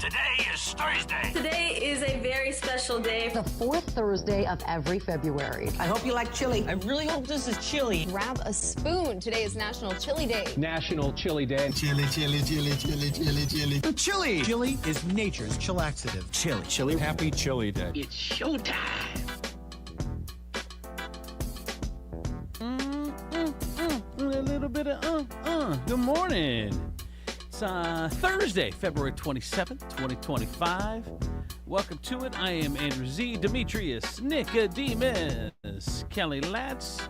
Today is Thursday. Today is a very special day. The fourth Thursday of every February. I hope you like chili. I really hope this is chili. Grab a spoon. Today is National Chili Day. National Chili Day. Chili, chili, chili, chili, chili, chili. Chili. Chili is nature's chillaxative. Chili. Chili. Happy Chili Day. It's showtime. A little bit of Good morning. It's Thursday, February 27th, 2025. Welcome to it. I am Andrew Z. Demetrius, Nicodemus, Kelly Latz,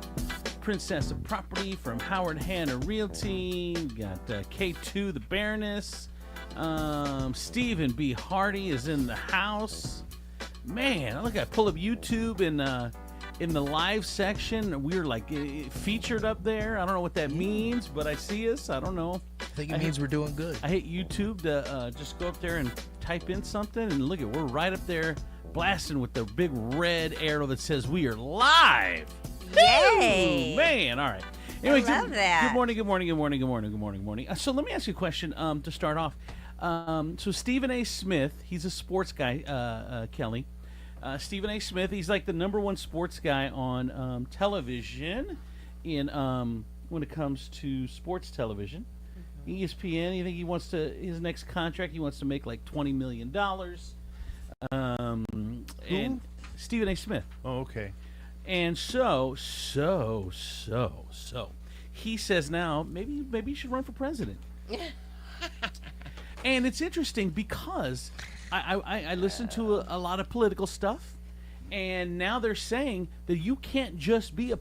Princess of Property from Howard Hanna Realty. Got K2, the Baroness. Stephen B. Hardy is in the house. Man, look, I pull up YouTube and in the live section, we're like featured up there. I don't know what that means, but I see us. I don't know. I think it means we're doing good. I hate YouTube to just go up there and type in something, and look at, we're right up there blasting with the big red arrow that says we are live. Yay! Woo, man, all right. Anyway, I love that. Good morning. So let me ask you a question to start off. So Stephen A. Smith, he's a sports guy, Kelly. Stephen A. Smith, he's like the number one sports guy on television in when it comes to sports television. ESPN, you think he wants to, his next contract, he wants to make like $20 million. And Stephen A. Smith. Oh, okay. And so he says now maybe you should run for president. And it's interesting because I listen to a lot of political stuff, and now they're saying that you can't just be a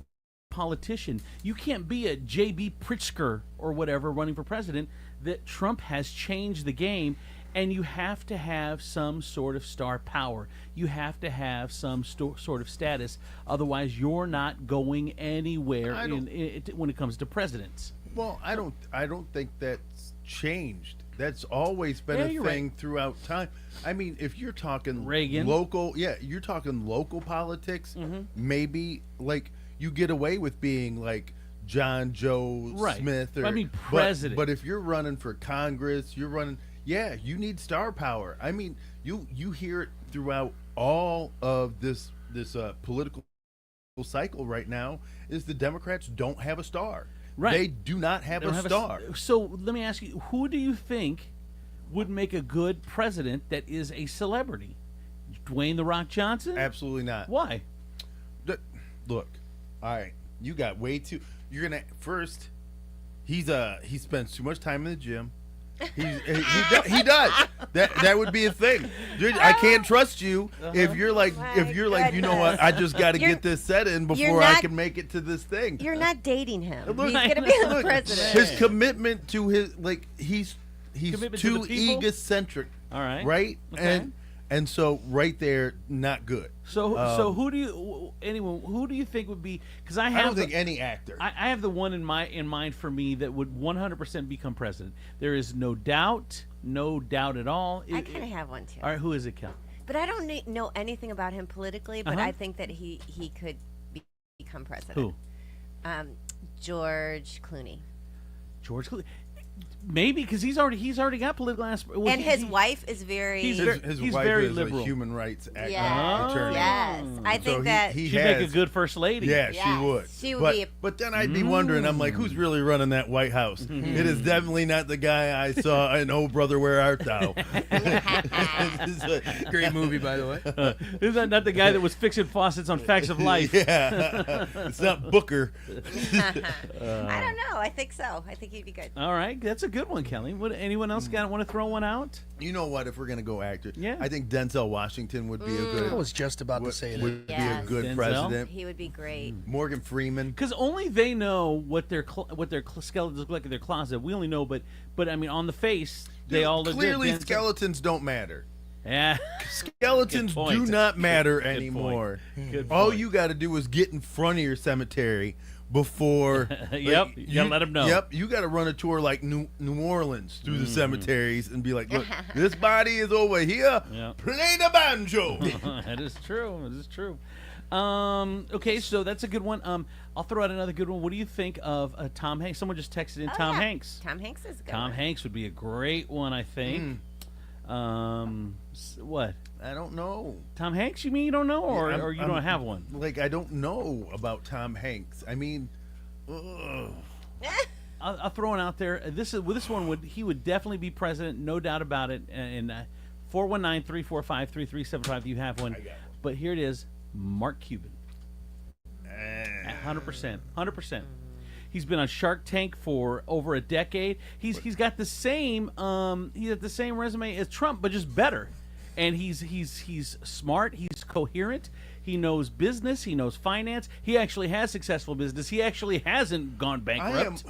politician. You can't be a J.B. Pritzker or whatever running for president, that Trump has changed the game, and you have to have some sort of star power. You have to have some sort of status. Otherwise, you're not going anywhere when it comes to presidents. Well, I don't think that's changed. That's always been a thing right. throughout time. I mean, if you're talking Reagan, you're talking local politics, maybe like you get away with being like John Joe Smith or president. But if you're running for Congress, you're running, you need star power. I mean, you hear it throughout all of this political cycle right now is the Democrats don't have a star. Right. They do not have a star. So let me ask you, who do you think would make a good president that is a celebrity? Dwayne "The Rock" Johnson? Absolutely not. Why? Look, all right, you got way too. You're gonna first. He spends too much time in the gym. He does. That would be a thing. I can't trust you if you're like you know what, I just got to get this set in before I can make it to this thing. You're not dating him. Look, he's gonna be the president. His commitment to his he's too egocentric. All right. Right? Okay. And so right there, not good. So who do you think would be? Because I don't think any actor. I have the one in mind for me that would 100% become president. There is no doubt at all. I kind of have one too. All right, who is it, Kel? But I don't know anything about him politically. But I think that he could become president. Who? George Clooney. George Clooney. Maybe because he's already got political aspirations. And his wife is very. His wife very is liberal. a human rights attorney. Yes, I think that she'd make a good first lady. Yeah, she would. She would be. But then I'd be wondering. I'm like, who's really running that White House? It is definitely not the guy I saw in "Oh Brother, Where Art Thou." Great movie, by the way. Is that not the guy that was fixing faucets on Facts of Life? Yeah, it's not Booker. I don't know. I think so. I think he'd be good. All right, that's a good one, Kelly. Would anyone else want to throw one out? You know what? If we're gonna go actor, Yeah. I think Denzel Washington would be a good. I was just about to say that. Would be a good Denzel? president. He would be great. Morgan Freeman. Because only they know what their skeletons look like in their closet. We only know, but I mean, on the face, they all look clearly good. skeletons don't matter. Yeah, Skeletons do not matter anymore. Good All point. you got to do is get in front of your cemetery before. Yep, you gotta let them know. Yep, you got to run a tour like New Orleans through the cemeteries and be like, look, this body is over here. Yep. Play the banjo. That is true. It is true. Okay, so that's a good one. I'll throw out another good one. What do you think of Tom Hanks? Someone just texted in Tom Hanks. Tom Hanks is good. Tom Hanks would be a great one, I think. What? I don't know. Tom Hanks? You mean you don't know, or Yeah, or you don't have one? Like, I don't know about Tom Hanks. I mean, ugh. I'll throw one out there. This one he would definitely be president, no doubt about it. And 419-345-3375. You have one, I got one. but here it is: Mark Cuban. 100%. He's been on Shark Tank for over a decade. He's got the same resume as Trump, but just better. And he's smart. He's coherent. He knows business. He knows finance. He actually has successful business. He actually hasn't gone bankrupt.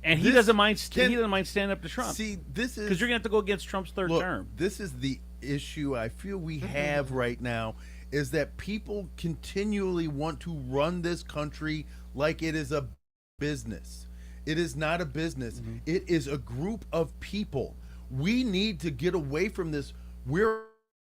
And he doesn't mind. He doesn't mind standing up to Trump. See, this is because you're gonna have to go against Trump's third term. This is the issue I feel we have right now, is that people continually want to run this country like it is a business. It is not a business. It is a group of people. We need to get away from this. We're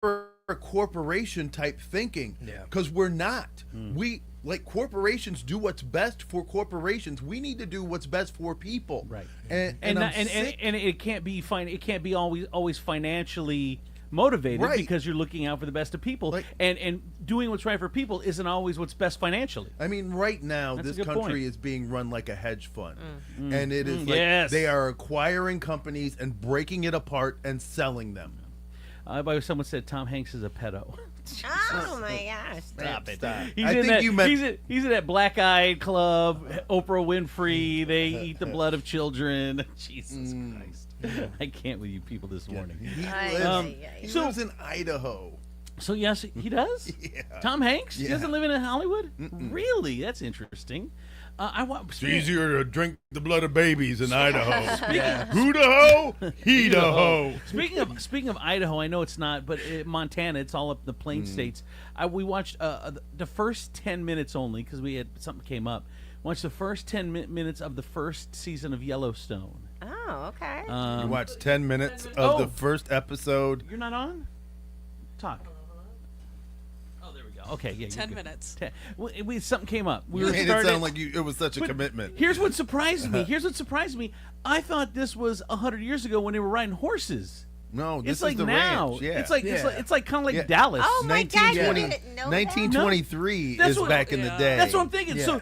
a corporation type thinking, because we're not. We, like, corporations do what's best for corporations. We need to do what's best for people, Right? And it can't be fine. It can't be always financially motivated, Right. because you're looking out for the best of people, Like- and doing what's right for people isn't always what's best financially. I mean, right now, That's a this good country point. is being run like a hedge fund. And it is like Yes. they are acquiring companies and breaking it apart and selling them. By the way, someone said Tom Hanks is a pedo. Oh my gosh. Stop it. Stop. He's I in think that, you meant he's in that Black Eyed Club, Oprah Winfrey. They eat the blood of children. Jesus Christ. I can't with you people this morning. he So- lives in Idaho. So yes, he does. Yeah. Tom Hanks. He Yeah. doesn't live in Hollywood. Really? That's interesting. It's easier to drink the blood of babies in Idaho. Who-da-ho? He-da-ho. Speaking of Idaho, I know it's not, but Montana, it's all up the plain states. We watched the first 10 minutes only because we had something came up. Watched the first 10 minutes of the first season of Yellowstone. Oh, okay. You watched 10 minutes of the first episode. You're not on? Talk. Oh, there we go. Okay, yeah. 10 minutes. Something came up. We You were made it started. sound like it was such a commitment. Here's what surprised me. I thought this was 100 years ago when they were riding horses. No, this It's is like the now. ranch. Yeah. It's like Yeah. it's like kind of like Yeah. Dallas. Oh my God, you 1920 didn't know that? 1923 That's is what- back in the yeah. day. That's what I'm thinking. Yeah. So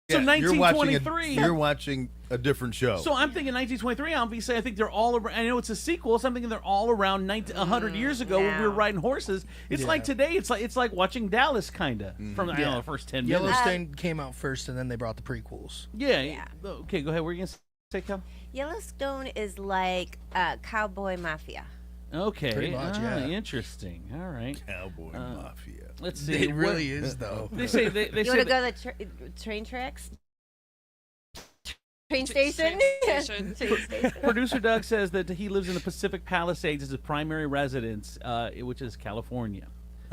Yeah, 1923. You're watching a different show. So I'm thinking 1923. Obviously, I think they're all around. I know it's a sequel, so I'm thinking they're all around 100 years ago when we were no. riding horses. It's Yeah. like today. It's like watching Dallas, kind of from I don't know, the first 10 minutes. Yellowstone came out first, and then they brought the prequels. Yeah. Okay, go ahead. What are you gonna say, Cal? Yellowstone is like cowboy mafia. Okay. Pretty much, yeah. Interesting. All right. Cowboy Mafia. Let's see. It really is, though. They say they You say want to that- go to the train tracks? Train station? Train station. Train station. Producer Doug says that he lives in the Pacific Palisades as his primary residence, which is California.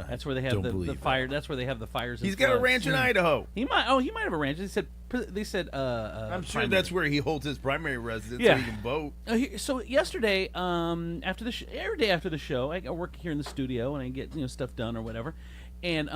That's where they have don't the believe that. fire. That's where they have the fires. and He's got a floods. ranch in Idaho. He might. Oh, he might have a ranch. They said. I'm sure that's where he holds his primary residence Yeah. so he can vote. So yesterday, after the every day after the show, I work here in the studio and I get stuff done or whatever, and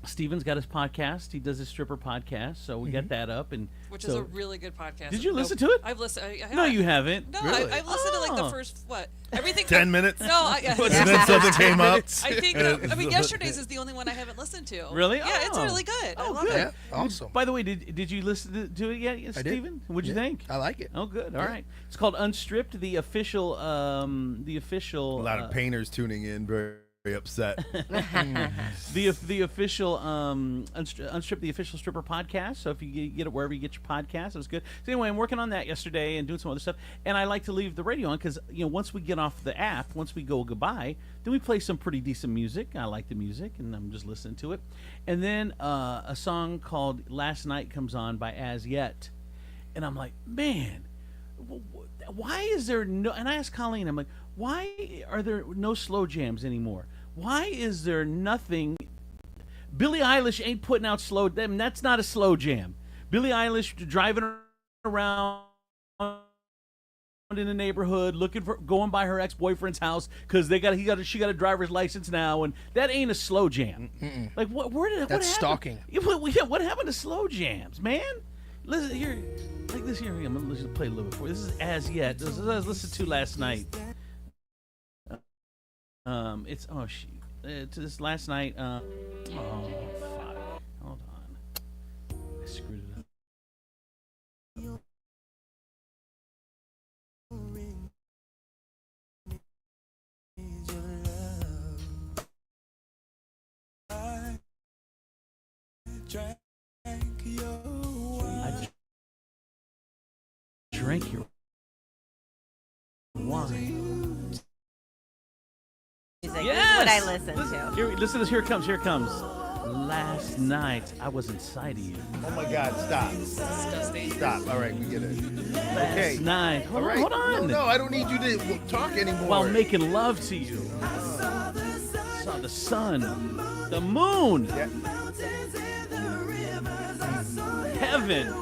Steven's got his podcast. He does his stripper podcast, so we get that up and Which is a really good podcast. Did you listen to it? I've listened. I have. No, you haven't. No, Really? I've listened to like Oh. the first everything. 10 minutes? No, I And then something came up. I think. I mean, yesterday's is the only one I haven't listened to. Really? Yeah, it's Oh. really good. I Oh, love good. it. Yeah, awesome. By the way, did you listen to it yet, I did. Steven? What'd you Yeah, think? I like it. Oh, good. All right. It's called Unstripped, the official. A lot of painters tuning in, very upset. the official Unstrip the official stripper podcast. So if you get it wherever you get your podcast, it was good. So anyway, I'm working on that yesterday and doing some other stuff. And I like to leave the radio on because once we get off the app, once we go goodbye, then we play some pretty decent music. I like the music, and I'm just listening to it. And then a song called "Last Night" comes on by As Yet, and I'm like, man, why is there no? And I asked Colleen, I'm like, why are there no slow jams anymore? Why is there nothing? Billie Eilish ain't putting out slow. That's not a slow jam. Billie Eilish driving around in the neighborhood going by her ex-boyfriend's house because she got a driver's license now, and that ain't a slow jam. Like what That's happened? stalking. Yeah, what happened to slow jams, man? Listen here, like this here. I'm gonna play a little bit for you. This is As Yet. This is listen to Last Night. It's it's this last night. Oh fuck! Hold on, I screwed it up. I drank your wine. Music. Yes! This is what I listen to. Listen to this. Here it comes. Here it comes. Last night I was inside of you. Oh my God! Stop! Disgusting. Stop! All right, we get it. Last night. All right. Hold on. No, I don't need you to talk anymore. While making love to you. Saw the sun, the moon, heaven.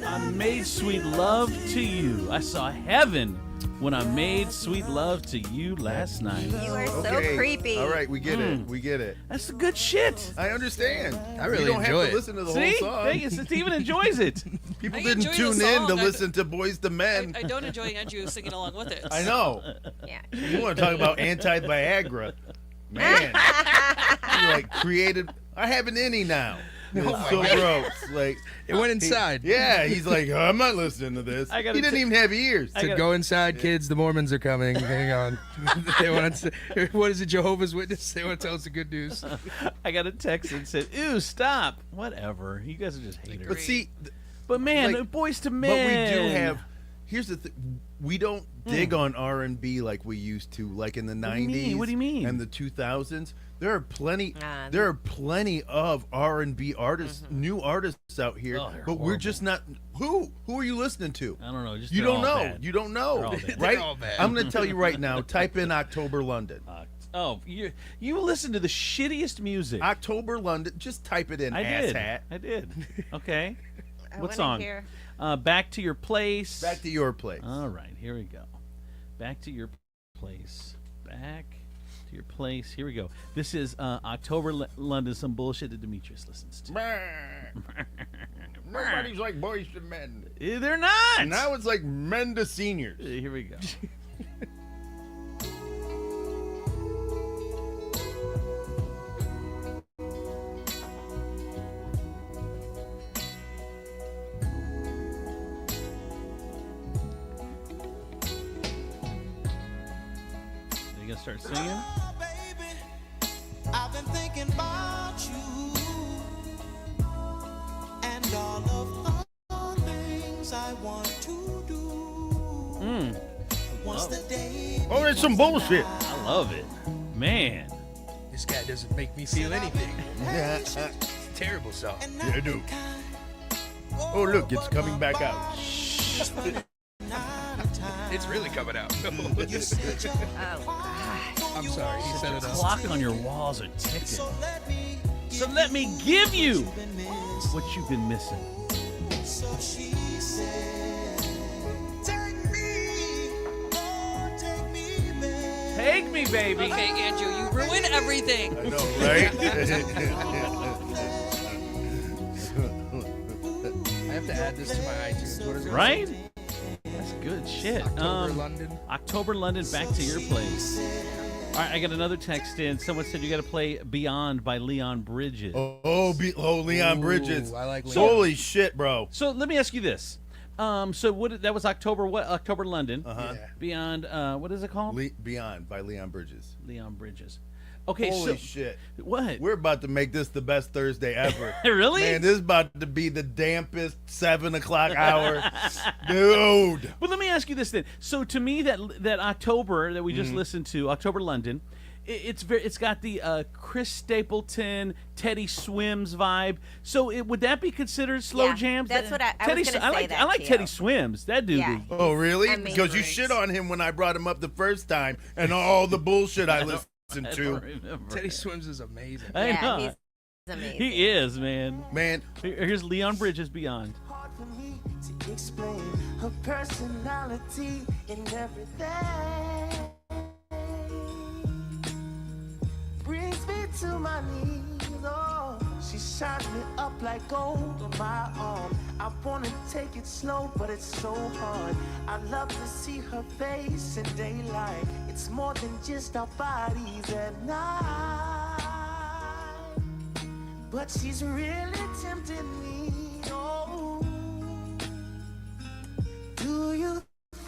I made sweet love to you. I saw heaven when I made sweet love to you last night. You are so creepy. All right, we get it. We get it. That's the good shit. I understand. I really you don't enjoy have to it. listen to the See? whole song. Steven enjoys it. People I didn't enjoy tune the in song. to I listen to Boys to Men. I don't enjoy Andrew singing along with it. I know. Yeah. You want to talk about anti-Viagra? Man, you like created. I have an innie now. It's so gross. Like It went inside. he's like, oh, I'm not listening to this. He didn't even have ears. To go inside, kids. The Mormons are coming. Hang on. They want to. What is it? Jehovah's Witness. They want to tell us the good news. I got a text that said, "Ew, stop." Whatever. You guys are just haters. But see, But man, like, Boys to Men. but we do have. Here's the thing. We don't dig on R&B like we used to, like in the 90s. What do you mean? And the 2000s. There are plenty. Nah, There are plenty of R&B artists, new artists out here. Oh, they're but we're just not. Who are you listening to? I don't know. Just You they're don't all know. bad. You don't They're know, all bad. right? They're all bad. I'm going to tell you right now. Type in October London. You listen to the shittiest music. October London. Just type it in. I asshat. did. Okay. I What wanna song? hear- Back to Your Place. Back to your place. All right, here we go. Back to Your Place. Back to Your Place. Here we go. This is October London, some bullshit that Demetrius listens to. Nobody's like Boys to Men. They're not. Now it's like men to seniors. Here we go. You gonna start singing? I've been thinking about you and all of the things I want to do. Once the day Oh, it's some bullshit. I love it. Man. This guy doesn't make me feel anything. Yeah. Terrible song. I do. Oh, look, it's coming back out. It's really coming out. Oh, God. I'm sorry. He set it up. Clock on your walls are ticking. So let me give you what you've been missing. So she said, take me, oh, take me back. Take me, baby. Okay, Andrew, you ruin everything. I know, right? I have to add this to my iTunes. What is it? Right? That's good shit. October London. October London, Back to Your Place. All right, I got another text in. Someone said you got to play Beyond by Leon Bridges. Leon Bridges. I like Leon. Holy shit, bro. So let me ask you this. That was October what? October London. Uh-huh. Yeah. Beyond what is it called? Beyond by Leon Bridges. Leon Bridges. Okay, Holy shit. What? We're about to make this the best Thursday ever. Really? Man, this is about to be the dampest 7 o'clock hour. Dude. But let me ask you this then. So to me, that October that we just listened to, October London, it's got the Chris Stapleton, Teddy Swims vibe. So would that be considered slow Yeah, jams? that's what I Teddy, was gonna say that I like to Teddy you. Swims. That dude. Yeah. Oh, really? I mean, Because you right. shit on him when I brought him up the first time and all the bullshit I listened I don't to. remember. Teddy Swims is amazing. I know. Yeah, he's amazing. He is, man. Man, Here's Leon Bridges Beyond. Hard for me to explain her personality in everything. Brings me to my knees, oh, she shines me up like gold on my arm. I wanna take it slow, but it's so hard. I love to see her face in daylight. It's more than just our bodies at night. But she's really tempting me. Oh, do you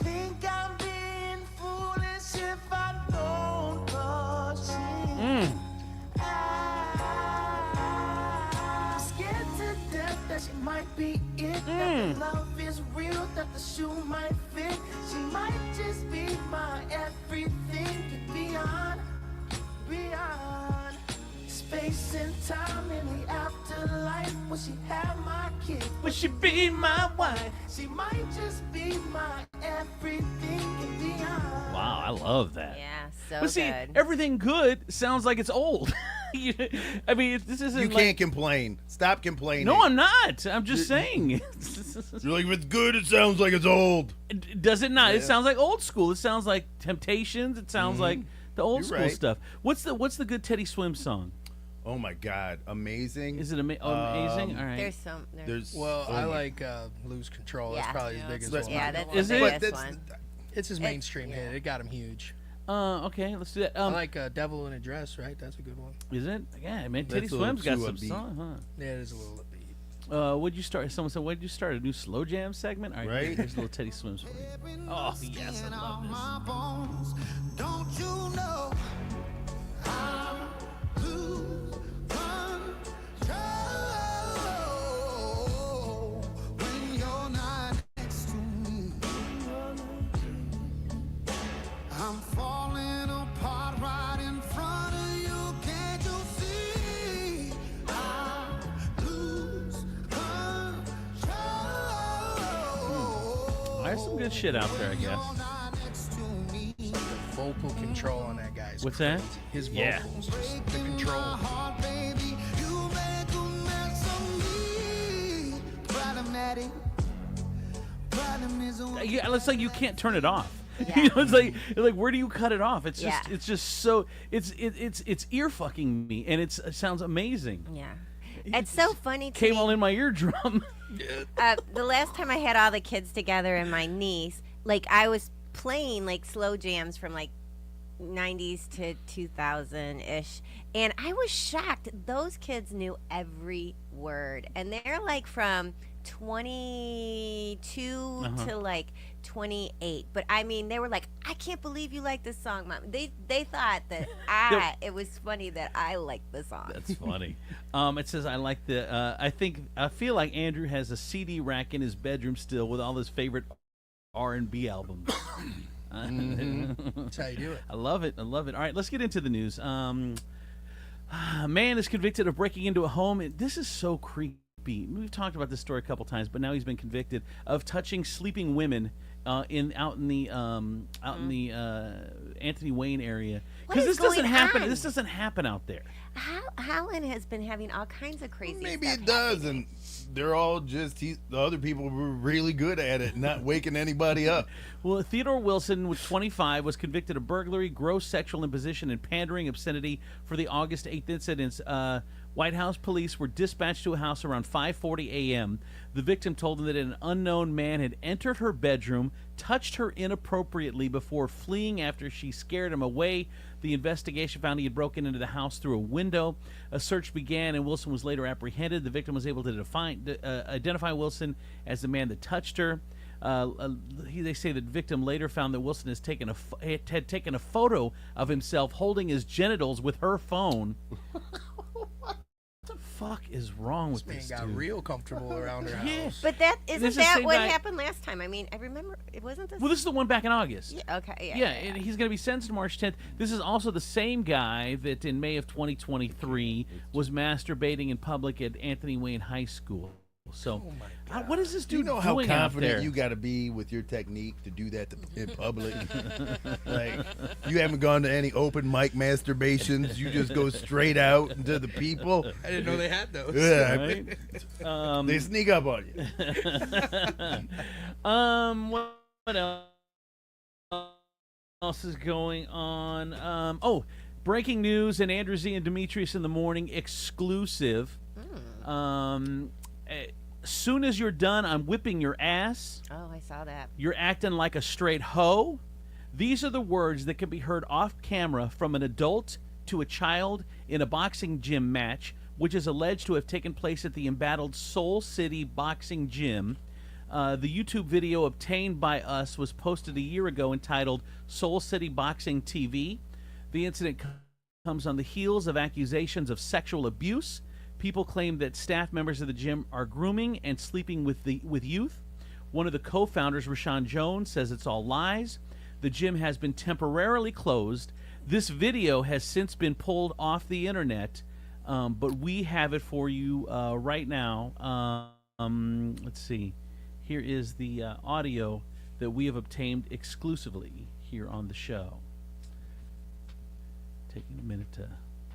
think I'm being foolish if I don't rush in? I'm scared to death that she might be it. That the love is real, that the shoe might fit. She might just be my everything and beyond, beyond space and time in the afterlife. Will she have my kid? Will she be my wife? She might just be my everything and beyond. Wow, I love that. Yeah, so But see, good. everything good sounds like it's old. I mean, this isn't. You like, can't complain. Stop complaining. No, I'm not. I'm just saying. You're like, if it's good, it sounds like it's old. Does it not? Yeah. It sounds like old school. It sounds like Temptations. It sounds like the old You're school right. stuff. What's the good Teddy Swim song? Oh my God, amazing! Is it amazing? All right. There's some. Well, I like Lose Control. That's Yeah. probably his biggest one. Yeah, that's Is the it? biggest But one. It's his mainstream hit. It got him huge. Okay, let's do that. I like Devil in a Dress, right? That's a good one. Is it? Yeah, man. Teddy That's a little Swim's got too some upbeat. song, huh? Yeah, it is a little upbeat. What'd you start? Someone said, "What'd you start? A new slow jam segment?" All right, Right. here's a little Teddy Swims for you. Oh yes, I love this. My bones. Don't you know I'm lose control when you're not next to me? I'm falling apart right in front of you. Can't you see? I lose control. There's some good shit out there, I guess. The vocal control on that guy. What's that? His Yeah. vocals, just the control. Heart, baby, you make a mess of me. Problematic. Problem is Yeah, it's like you can't turn it off. Yeah. You know, it's like where do you cut it off? It's just Yeah. it's just so it's ear fucking me, and it sounds amazing. Yeah. It's so funny to Came me. all in my eardrum. The last time I had all the kids together and my niece, like I was playing like slow jams from like 90s to 2000 ish, and I was shocked. Those kids knew every word, and they're like from 22 to like 28. But I mean, they were like, "I can't believe you like this song, Mom." They thought that it was funny that I liked the song. That's funny. It says I like the. I feel like Andrew has a CD rack in his bedroom still with all his favorite R&B albums. That's how you do it. I love it. I love it. All right, let's get into the news. A man is convicted of breaking into a home. This is so creepy. We've talked about this story a couple times, but now he's been convicted of touching sleeping women out in the Anthony Wayne area. What Because is this doesn't going happen. on? This doesn't happen out there. Howland has been having all kinds of crazy Maybe stuff it does, happening. and they're all just the other people were really good at it, not waking anybody up. Well, Theodore Wilson, with 25, was convicted of burglary, gross sexual imposition, and pandering obscenity for the August 8th incidents. White House police were dispatched to a house around 5:40 a.m. The victim told them that an unknown man had entered her bedroom, touched her inappropriately before fleeing after she scared him away. The investigation found he had broken into the house through a window. A search began, and Wilson was later apprehended. The victim was able to identify Wilson as the man that touched her. They say that the victim later found that Wilson had taken a photo of himself holding his genitals with her phone. What the fuck is wrong with Man this got dude? real comfortable around her Yeah. house. But that This isn't is the that same what guy- happened last time? I mean, I remember it wasn't this. Well, this is the one back in August. Yeah, okay. Yeah, and he's going to be sentenced March 10th. This is also the same guy that in May of 2023 was masturbating in public at Anthony Wayne High School. So, what is this Do you dude know how doing out confident there? you got to be with your technique to do that in public? Like, you haven't gone to any open mic masturbations. You just go straight out into the people. I didn't know they had those. Yeah, Right? they sneak up on you. What else is going on? Breaking news and Andrew Z and Demetrius in the morning exclusive. soon as you're done, I'm whipping your ass. Oh, I saw that. You're acting like a straight hoe. These are the words that can be heard off camera from an adult to a child in a boxing gym match, which is alleged to have taken place at the embattled Soul City Boxing Gym. The YouTube video obtained by us was posted a year ago entitled Soul City Boxing TV. The incident comes on the heels of accusations of sexual abuse. People claim that staff members of the gym are grooming and sleeping with youth. One of the co-founders, Rashawn Jones, says it's all lies. The gym has been temporarily closed. This video has since been pulled off the internet, but we have it for you right now. Let's see. Here is the audio that we have obtained exclusively here on the show. Taking a minute to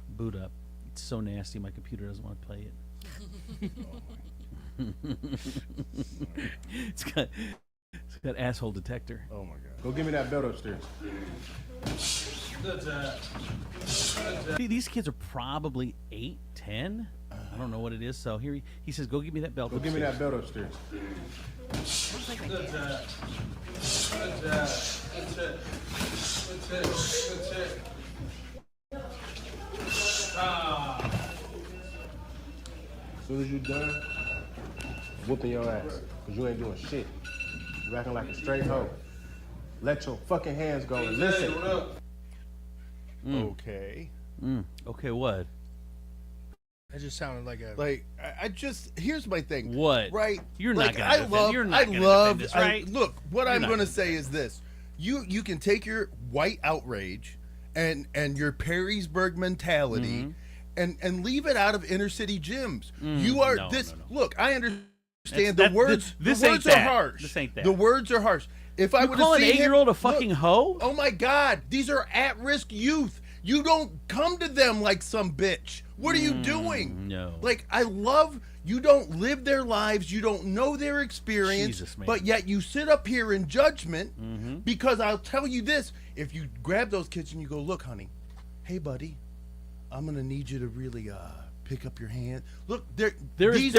boot up. It's so nasty, my computer doesn't want to play it. It's got asshole detector. Oh my God! Go give me that belt upstairs. These kids are probably 8, 10. I don't know what it is. So here he says, "Go give me that belt." Go give me that belt upstairs. As soon as you done, whooping your ass, cause you ain't doing shit. You acting like a straight hoe. Let your fucking hands go and listen. Okay. Okay, what? That just sounded like a I just here's my thing. What? Right? You're not gonna I defend- love. you're not I gonna love. defend this, right? Look, what You're I'm not going to gonna say is this: you can take your white outrage and your Perrysburg mentality. And leave it out of inner city gyms. You are no. Look, I understand That's- the words. this the ain't words that. are harsh. This ain't that. The words are harsh. If I You would call an have seen 8-year-old him, a fucking look, hoe? Oh my God, these are at-risk youth. You don't come to them like some bitch. What are you doing? No. Like, I love you don't live their lives. You don't know their experience. Jesus, man. But yet you sit up here in judgment because I'll tell you this. If you grab those kids and you go, look, honey, hey, buddy, I'm going to need you to really pick up your hand. Look, there is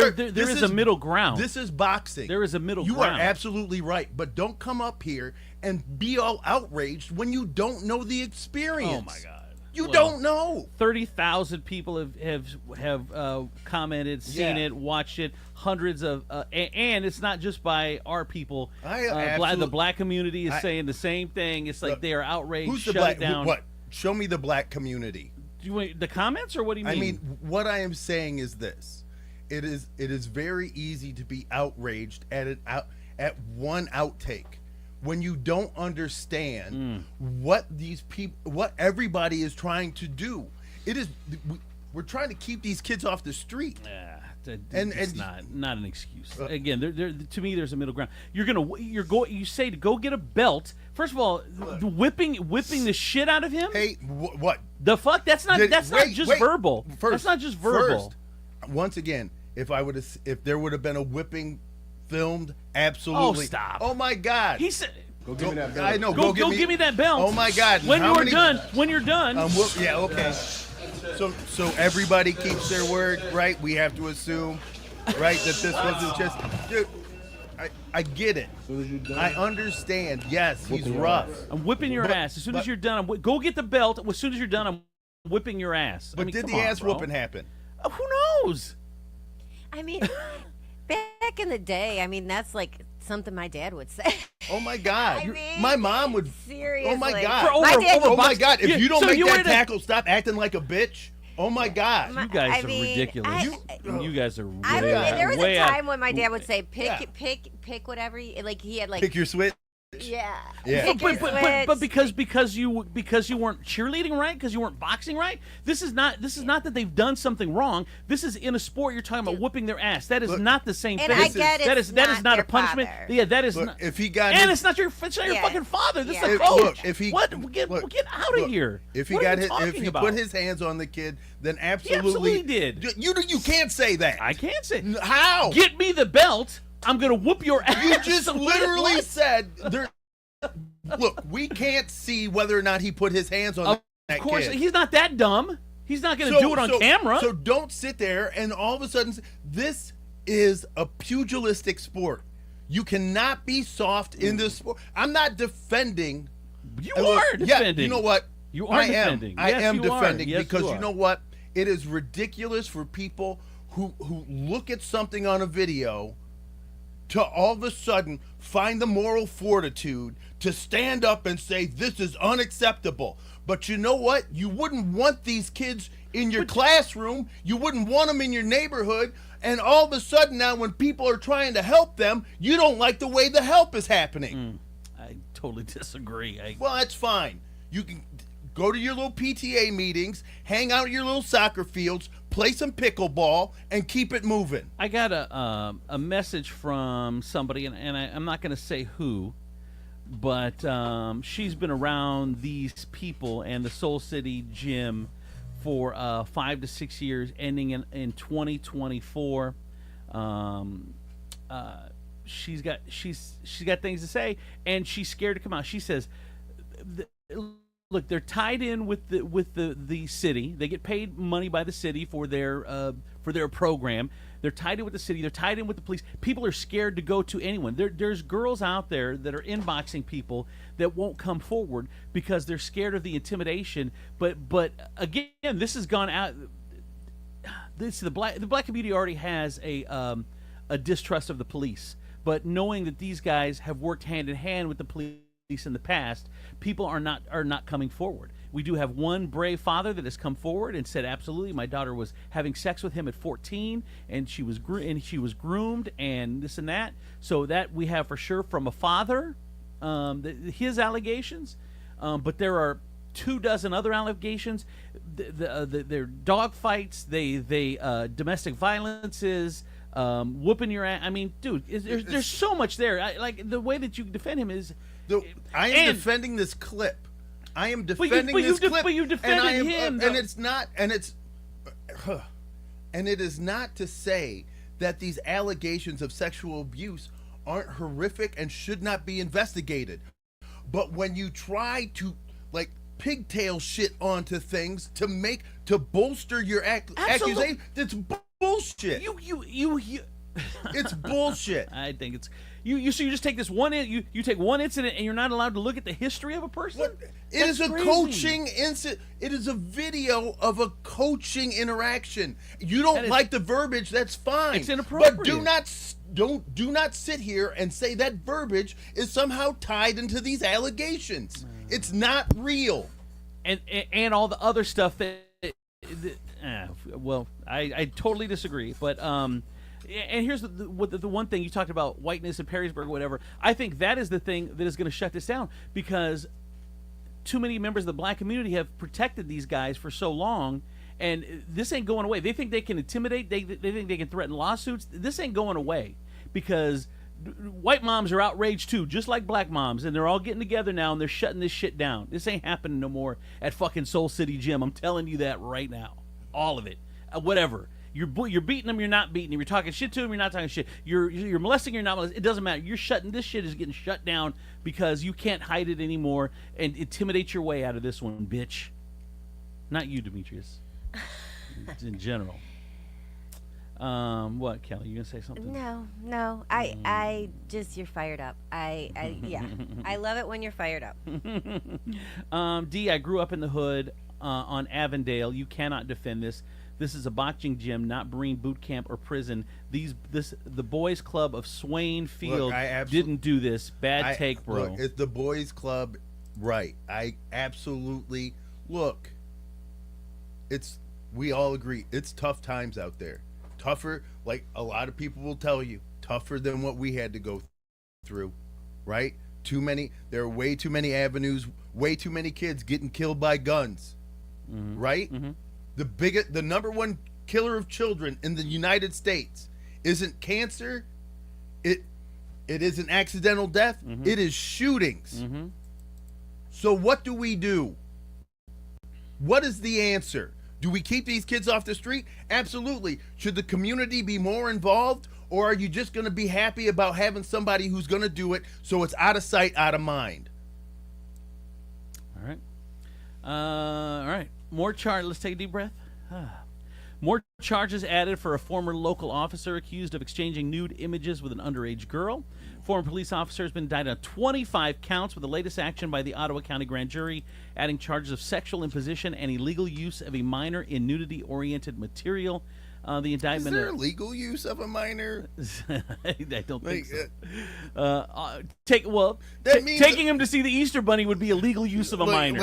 a middle ground. This is boxing. There is a middle You ground. are absolutely right. But don't come up here and be all outraged when you don't know the experience. Oh my God. You don't know. 30,000 people have commented, seen Yeah. it, watched it. Hundreds of, and it's not just by our people. The black community is saying the same thing. It's like they are outraged. Who's the shut black? it down. What? Show me the black community. Do you want the comments, or what do you mean? I mean, what I am saying is this: it is very easy to be outraged at one outtake when you don't understand what these people, what everybody is trying to do. We're trying to keep these kids off the street. It's not an excuse. Again, to me, there's a middle ground. You say to go get a belt. First of all, whipping the shit out of him. Hey, what the fuck? That's not just verbal. That's not just verbal. First, once again, if there would have been a whipping filmed, absolutely. Oh, stop! Oh my God! He said, "Go give me that belt." I know. Go give me that belt. Oh my God! When you're done. Yeah. Okay. So everybody keeps their word, right? We have to assume, right, that this wasn't just, dude. I get it. As soon as you're done, I understand. Yes, he's rough. I'm whipping your ass. As soon as you're done, go get the belt. As soon as you're done, I'm whipping your ass. But did the ass whooping happen? Who knows? I mean, back in the day, I mean, that's like something my dad would say. Oh my God! I mean, my mom would. Seriously. Oh my God! Oh my God! If you don't make that tackle, stop acting like a bitch. Oh my God! You guys are ridiculous. You guys are. There was a time when my dad would say, "Pick whatever." Like he had like. Pick your switch. Yeah. But because you weren't cheerleading right, because you weren't boxing right. This is not that they've done something wrong. This is in a sport. You're talking about whooping their ass. That is not the same thing. And I get it. That is not a punishment. Father. Yeah, that is not. If he got and it's not your fucking father. This is a coach. Get out of here. If he put his hands on the kid, then absolutely he did. You can't say that. I can't say. How? Get me the belt. I'm gonna whoop your ass. You just literally said there. Look, we can't see whether or not he put his hands on that kid. Of course, he's not that dumb. He's not going to do it on camera. So don't sit there and all of a sudden, this is a pugilistic sport. You cannot be soft in this sport. I'm not defending. You are defending. Yeah, you know what? You are defending. I Yes, am you are. defending Yes, because you you are. know what? It is ridiculous for people who look at something on a video to all of a sudden find the moral fortitude to stand up and say this is unacceptable. But you know what? You wouldn't want these kids in your classroom. You wouldn't want them in your neighborhood. And all of a sudden now when people are trying to help them, you don't like the way the help is happening. I totally disagree. Well, that's fine. You can go to your little PTA meetings, hang out at your little soccer fields, play some pickleball, and keep it moving. I got a message from somebody, and I'm not going to say who, but she's been around these people and the Soul City Gym for 5 to 6 years, ending in 2024. She's got things to say, and she's scared to come out. She says, "Look, they're tied in with the city. They get paid money by the city for their program. They're tied in with the city. They're tied in with the police. People are scared to go to anyone. There's girls out there that are inboxing people that won't come forward because they're scared of the intimidation. But again, this has gone out. The black community already has a distrust of the police. But knowing that these guys have worked hand in hand with the police in the past, people are not coming forward. We do have one brave father that has come forward and said, absolutely, my daughter was having sex with him at 14, and she was groomed and this and that. So that we have for sure from a father, his allegations. But there are 24 other allegations. They're dog fights. They domestic violences. Whooping your ass. I mean, dude, there's so much there. Like the way that you defend him is. I am defending this clip. I am defending this clip. But you defended him, and it's not. And it's. And it is not to say that these allegations of sexual abuse aren't horrific and should not be investigated. But when you try to like pigtail shit onto things to bolster your accusation, it's bullshit. It's bullshit. I think it's you. So you just take this one. You take one incident, and you're not allowed to look at the history of a person. It is a coaching incident. It is a video of a coaching interaction. You don't like the verbiage. That's fine. It's inappropriate. But do not sit here and say that verbiage is somehow tied into these allegations. It's not real. And all the other stuff that well, I totally disagree. But and here's the one thing you talked about, whiteness in Perrysburg or whatever. I think that is the thing that is going to shut this down, because too many members of the black community have protected these guys for so long, and this ain't going away. They think they can intimidate. They think they can threaten lawsuits. This ain't going away because white moms are outraged too, just like black moms, and they're all getting together now and they're shutting this shit down. This ain't happening no more at fucking Soul City Gym. I'm telling you that right now. All of it. Whatever. You're beating them, you're not beating them. You're talking shit to them, you're not talking shit. You're molesting, you're not molesting. It doesn't matter. You're shutting. This shit is getting shut down because you can't hide it anymore and intimidate your way out of this one, bitch. Not you, Demetrius. In general. What, Kelly? You gonna say something? No. I just, you're fired up. Yeah. I love it when you're fired up. D, I grew up in the hood on Avondale. You cannot defend this. This is a boxing gym, not Marine boot camp or prison. The boys' club of Swain Field didn't do this. Bad take, bro. Look, it's the boys' club, right? I absolutely look. We all agree. It's tough times out there. Tougher, like a lot of people will tell you, tougher than what we had to go through, right? There are way too many avenues, way too many kids getting killed by guns, right? Mm-hmm. The number one killer of children in the United States isn't cancer. It isn't accidental death. Mm-hmm. It is shootings. Mm-hmm. So what do we do? What is the answer? Do we keep these kids off the street? Absolutely. Should the community be more involved, or are you just going to be happy about having somebody who's going to do it so it's out of sight, out of mind? All right. More chart. Let's take a deep breath. More charges added for a former local officer accused of exchanging nude images with an underage girl. Former police officer has been indicted on 25 counts, with the latest action by the Ottawa County Grand Jury adding charges of sexual imposition and illegal use of a minor in nudity-oriented material. The indictment. Is there legal use of a minor? I don't think so. That means taking him to see the Easter Bunny would be illegal use of a minor.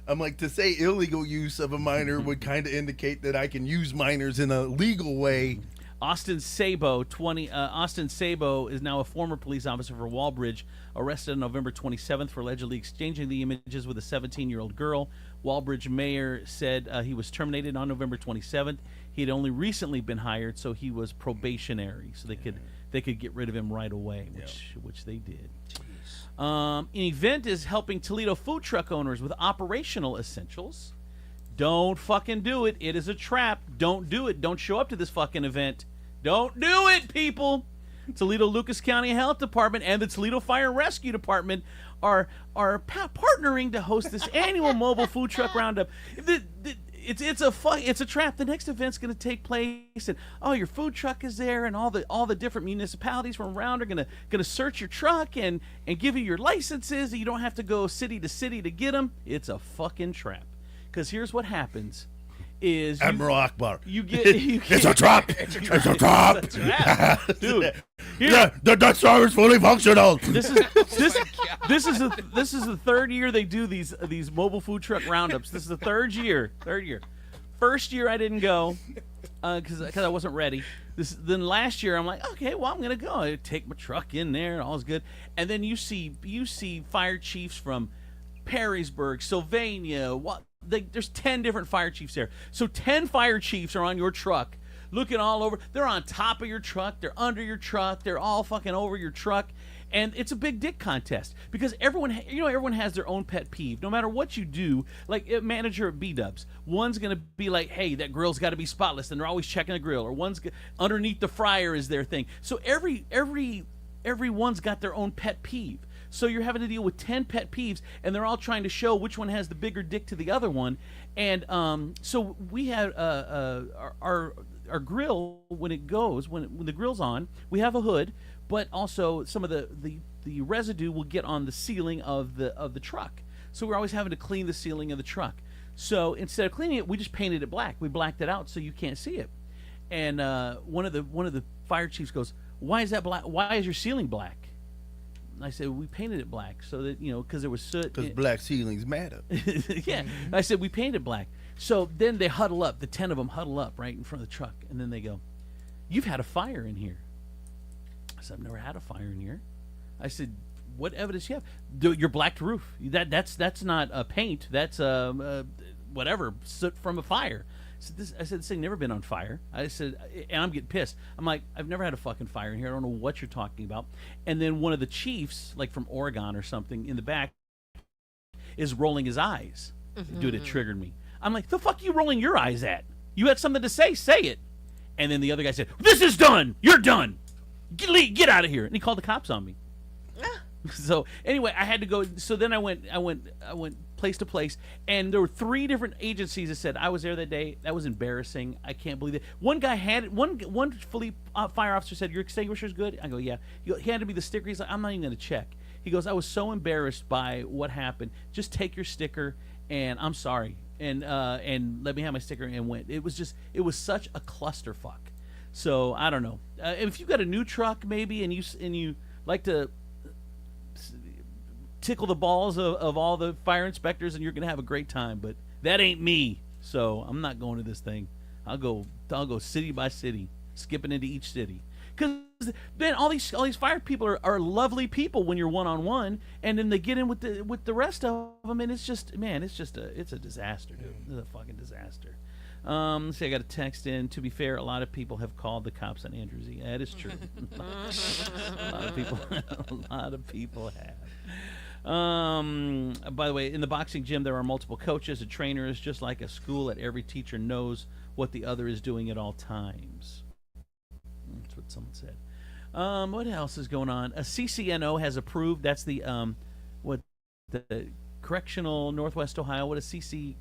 I'm like to say illegal use of a minor would kind of indicate that I can use minors in a legal way. Austin Sabo is now a former police officer for Wallbridge, arrested on November 27th for allegedly exchanging the images with a 17-year-old girl. Wallbridge mayor said he was terminated on November 27th. He had only recently been hired, so he was probationary, so they could get rid of him right away, which they did. An event is helping Toledo food truck owners with operational essentials. Don't fucking do it. It is a trap. Don't do it. Don't show up to this fucking event. Don't do it, people. Toledo Lucas County Health Department and the Toledo Fire and Rescue Department are partnering to host this annual mobile food truck roundup. It's a trap. The next event's going to take place, and your food truck is there, and all the different municipalities from around are going to search your truck and give you your licenses. You don't have to go city to city to get them. It's a fucking trap. Because here's what happens: is Admiral Akbar. It's a trap. It's a trap, dude. The Death Star is fully functional. This is the third year they do these mobile food truck roundups. This is the third year. First year I didn't go because I wasn't ready. Then last year I'm like, okay, well I'm gonna go. I take my truck in there, and all's good. And then you see fire chiefs from Perrysburg, Sylvania. There's 10 different fire chiefs there. So 10 fire chiefs are on your truck, looking all over. They're on top of your truck. They're under your truck. They're all fucking over your truck. And it's a big dick contest because everyone has their own pet peeve. No matter what you do, like a manager at B-Dubs, one's going to be like, hey, that grill's got to be spotless, and they're always checking the grill. Or one's underneath the fryer is their thing. So everyone's got their own pet peeve. So you're having to deal with 10 pet peeves, and they're all trying to show which one has the bigger dick to the other one. And so we had our grill when the grill's on, we have a hood, but also some of the residue will get on the ceiling of the truck. So we're always having to clean the ceiling of the truck. So instead of cleaning it, we just painted it black. We blacked it out so you can't see it. And one of the fire chiefs goes, "Why is that black? Why is your ceiling black?" I said, we painted it black so that, because there was soot. Because black ceilings matter. Yeah. I said, we painted black. So then they huddle up. The 10 of them huddle up right in front of the truck. And then they go, "You've had a fire in here." I said, "I've never had a fire in here." I said, "What evidence do you have?" "Your blacked roof. That's not a paint. That's whatever, soot from a fire." I said, "This thing never been on fire." I said, and I'm getting pissed. I'm like, "I've never had a fucking fire in here. I don't know what you're talking about." And then one of the chiefs, like from Oregon or something, in the back, is rolling his eyes. Dude, it triggered me. I'm like, "The fuck you rolling your eyes at? You had something to say it." And then the other guy said, "This is done. You're done. Get out of here." And he called the cops on me. So anyway, I had to go. So then I went place to place, and there were 3 different agencies that said I was there that day. That was embarrassing. I can't believe it. One guy had one fully fire officer said, "Your extinguisher's good." I go, "Yeah." He handed me the sticker. He's like, "I'm not even going to check." He goes, "I was so embarrassed by what happened. Just take your sticker, and I'm sorry, and let me have my sticker." And went. It was such a clusterfuck. So I don't know. If you've got a new truck maybe, and you like to tickle the balls of all the fire inspectors, and you're gonna have a great time, but that ain't me, so I'm not going to this thing. I'll go city by city, skipping into each city, because then all these fire people are lovely people when you're one-on-one, and then they get in with the rest of them, and it's a disaster, dude. It's a fucking disaster. Let's see, I got a text in. To be fair, a lot of people have called the cops on Andrew Z. That is true. a lot of people have. By the way, in the boxing gym, there are multiple coaches and trainers. Just like a school, every teacher knows what the other is doing at all times. That's what someone said. What else is going on? A CCNO has approved. That's the Correctional Northwest Ohio. What is CC?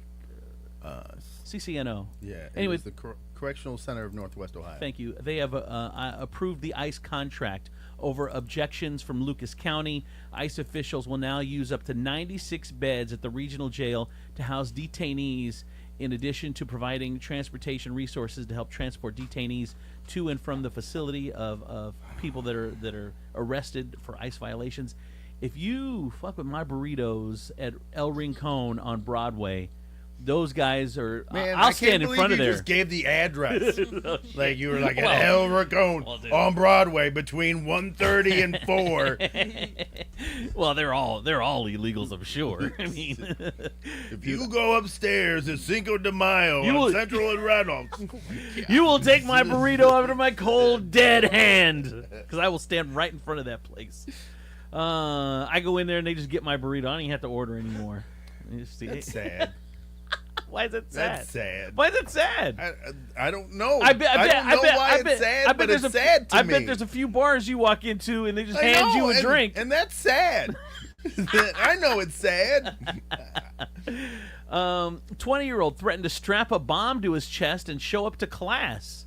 CCNO. Yeah. Anyway, It was the Correctional Center of Northwest Ohio. Thank you. They have approved the ICE contract over objections from Lucas County. ICE officials will now use up to 96 beds at the regional jail to house detainees, in addition to providing transportation resources to help transport detainees to and from the facility of people that are arrested for ICE violations. If you fuck with my burritos at El Rincon on Broadway, those guys are. Man, I'll I stand can't in believe front of you there. just gave the address. Like you were like Well, at El Rincon well, on Broadway between 1:30 and 4. Well, they're all illegals, I'm sure. I mean, If you go upstairs at Cinco de Mayo You on will- Central and Reynolds, you will take my burrito out of my cold dead hand, because I will stand right in front of that place. I go in there and they just get my burrito. I don't even have to order anymore. You just see that's it. sad. Why is it sad? That's sad. Why is it sad? I don't know. I bet why it's sad, but it's sad to I me. bet there's a few bars you walk into and they just I hand know, you a drink. and that's sad. I know it's sad. 20-year-old threatened to strap a bomb to his chest and show up to class.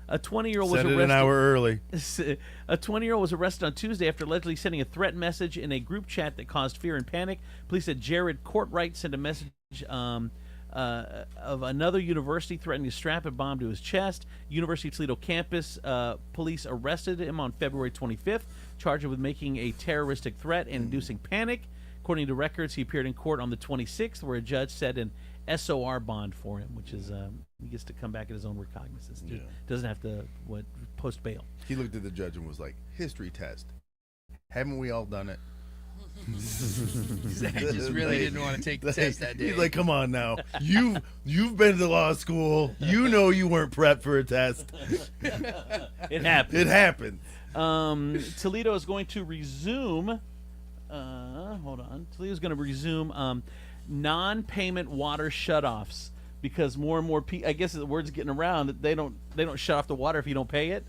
A 20-year-old was Send arrested. it an hour early. A 20-year-old was arrested on Tuesday after allegedly sending a threat message in a group chat that caused fear and panic. Police said Jared Courtwright sent a message of another university threatening to strap a bomb to his chest. University of Toledo campus police arrested him on February 25th, charged him with making a terroristic threat and inducing panic. According to records, he appeared in court on the 26th, where a judge set an SOR bond for him, which is he gets to come back at his own recognizance. Yeah. Doesn't have to post bail. He looked at the judge and was like, "History test. Haven't we all done it?" Zach just really didn't want to take the test that day. He's like, "Come on now, you've been to law school. You know you weren't prepped for a test. It happened. It happened." Toledo is going to resume. Hold on. Toledo's going to resume non-payment water shutoffs because more and more people. I guess the word's getting around that they don't shut off the water if you don't pay it.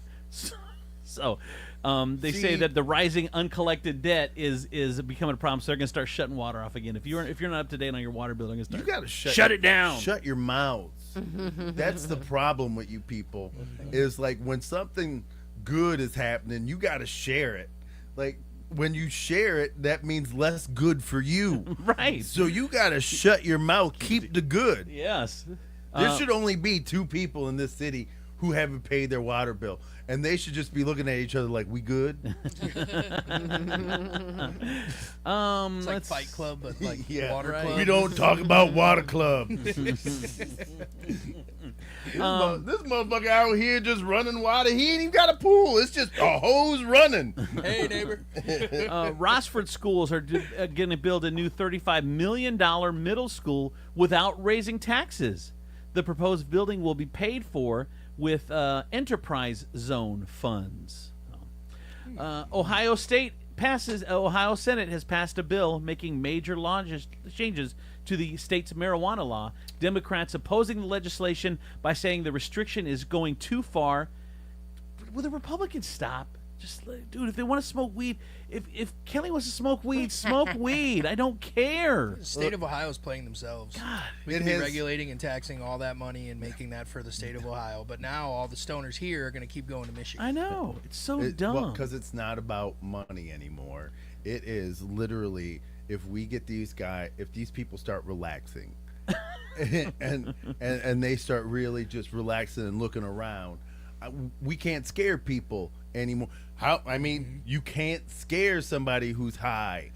So they say that the rising uncollected debt is becoming a problem. So they're going to start shutting water off again. If you're not up to date on your water bill, they're going to start. You got to shut it down. Shut your mouths. That's the problem with you people. Is like when something good is happening, you got to share it. Like when you share it, that means less good for you. Right. So you got to shut your mouth. Keep the good. Yes. There should only be 2 people in this city who haven't paid their water bill, and they should just be looking at each other like, "We good?" It's like Fight Club, but like Water Club. We don't talk about Water Club. This motherfucker out here just running water. He ain't even got a pool. It's just a hose running. Hey, neighbor. Rossford schools are going to build a new $35 million middle school without raising taxes. The proposed building will be paid for with enterprise zone funds. Ohio Senate has passed a bill making major law changes to the state's marijuana law. Democrats opposing the legislation by saying the restriction is going too far. Will the Republicans stop? Just, dude, if they want to smoke weed, if Kelly wants to smoke weed, smoke weed. I don't care. The state of Ohio is playing themselves. God, we could be regulating and taxing all that money and making that for the state of Ohio. But now all the stoners here are going to keep going to Michigan. I know. It's so dumb. Because it's not about money anymore. It is literally if these people start relaxing and they start really just relaxing and looking around, we can't scare people anymore. You can't scare somebody who's high.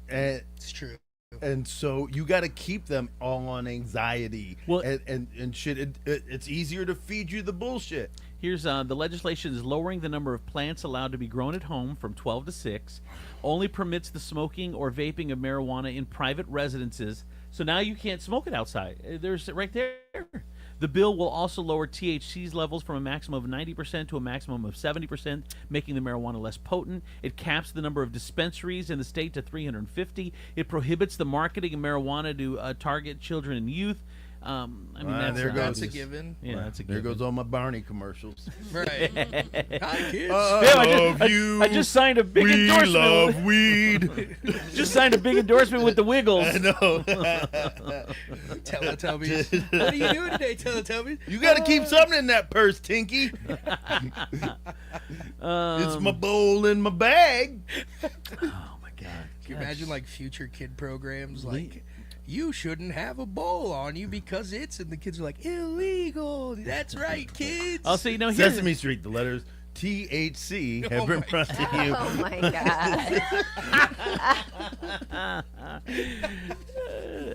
It's true. And so you got to keep them all on anxiety. Well, and shit. It's easier to feed you the bullshit. Here's the legislation is lowering the number of plants allowed to be grown at home from 12 to 6. Only permits the smoking or vaping of marijuana in private residences. So now you can't smoke it outside. There's right there. The bill will also lower THC's levels from a maximum of 90% to a maximum of 70%, making the marijuana less potent. It caps the number of dispensaries in the state to 350. It prohibits the marketing of marijuana to target children and youth. I mean, that's there That's goes a given. Yeah, that's a There given. goes all my Barney commercials. Right. Hi, kids. I just signed a big We endorsement. love weed. Just signed a big endorsement with the Wiggles. I know. Teletubbies. What are you doing today, Teletubbies? You got to keep something in that purse, Tinky. It's my bowl in my bag. Oh my God! Can you imagine like future kid programs like you shouldn't have a bowl on you because it's, and the kids are like, illegal. That's right, kids. Also, you know, here's Sesame Street, the letters THC have been brought to you. Oh my God.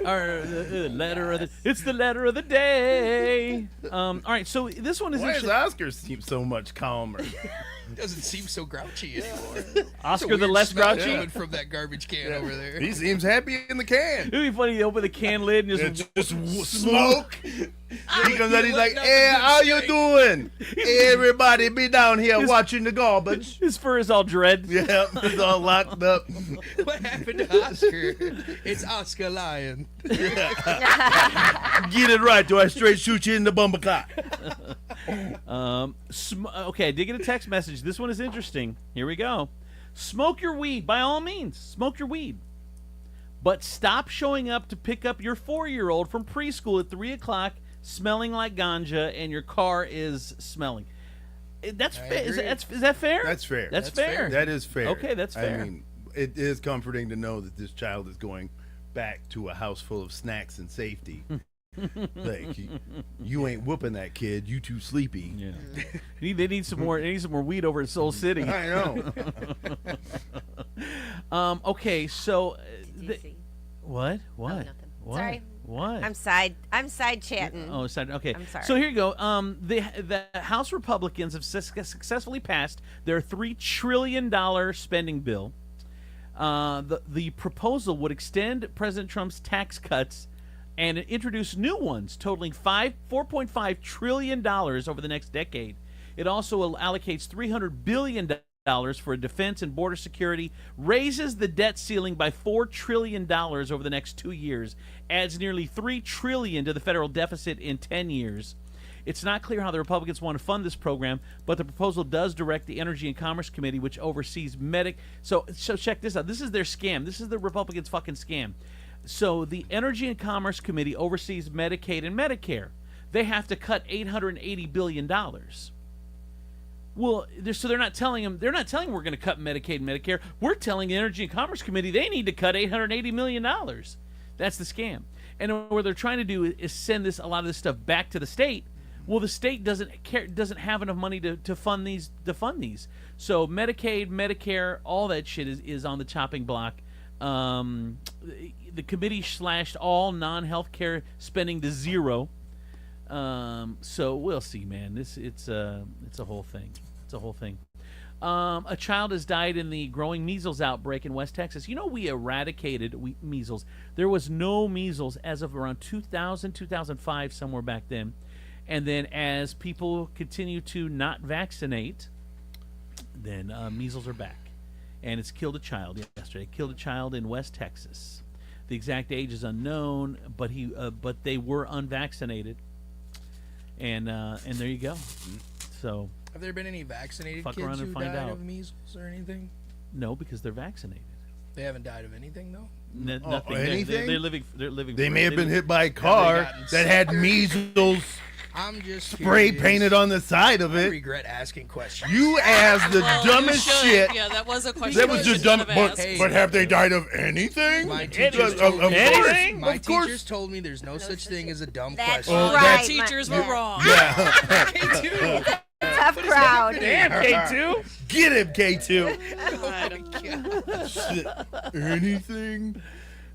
our letter of the. It's the letter of the day. All right, so this one is. Why does Oscar seem so much calmer? Doesn't seem so grouchy anymore. Oscar the less grouchy? coming from that garbage can over there. He seems happy in the can. It'd be funny. You open the can lid and just Smoke. He comes out, he's like, hey, how you doing? Everybody be down here watching the garbage. His fur is all dread. Yeah, it's all locked up. What happened to Oscar? It's Oscar Lion. Get it right, or I straight shoot you in the bumper cock. Okay, I did get a text message. This one is interesting. Here we go. Smoke your weed, by all means. Smoke your weed. But stop showing up to pick up your 4-year-old from preschool at 3 o'clock smelling like ganja and your car is smelling. That's fair. Is that fair? That's fair. That's fair. That is fair. Okay, that's fair. I mean, it is comforting to know that this child is going back to a house full of snacks and safety. Like you ain't whooping that kid. You too sleepy. Yeah. They need some more. They need some more weed over at Soul City. I know. Okay, so what? Oh, nothing. What? Sorry. What? I'm side chatting. Oh, side. Okay. I'm sorry. So here you go. The House Republicans have successfully passed their $3 trillion spending bill. The proposal would extend President Trump's tax cuts and introduce new ones totaling $4.5 trillion over the next decade. It also allocates $300 billion for defense and border security, raises the debt ceiling by $4 trillion over the next 2 years, adds nearly $3 trillion to the federal deficit in 10 years. It's not clear how the Republicans want to fund this program, but the proposal does direct the Energy and Commerce Committee, which oversees So check this out. This is their scam. This is the Republicans' fucking scam. So the Energy and Commerce Committee oversees Medicaid and Medicare. They have to cut $880 billion. Well, they're not telling them. They're not telling we're going to cut Medicaid and Medicare. We're telling the Energy and Commerce Committee they need to cut $880 million. That's the scam. And what they're trying to do is send a lot of this stuff back to the state. Well, the state doesn't have enough money to fund these. So Medicaid, Medicare, all that shit is on the chopping block. The committee slashed all non-healthcare spending to zero. So we'll see, man. It's a whole thing. It's a whole thing. A child has died in the growing measles outbreak in West Texas. You know, we eradicated measles. There was no measles as of around 2000, 2005, somewhere back then. And then as people continue to not vaccinate, then measles are back. And it's killed a child yesterday. It killed a child in West Texas. The exact age is unknown, but they were unvaccinated. And there you go. So have there been any vaccinated fuck kids around and who find died out. of measles or anything? No, because they're vaccinated. They haven't died of anything though. Nothing. Anything? They're living. They're living. They may have been hit by a car that had measles. I'm just spray curious. painted on the side of I it. regret asking questions. You asked the dumbest shit. Yeah, that was a question. That was just dumb. But Hey, have they died of anything? My teachers told me there's no such thing as a dumb That's question. Oh, right. Teachers were wrong. Yeah. K2. Tough crowd. Damn, K2. Get him, K2. God. Anything?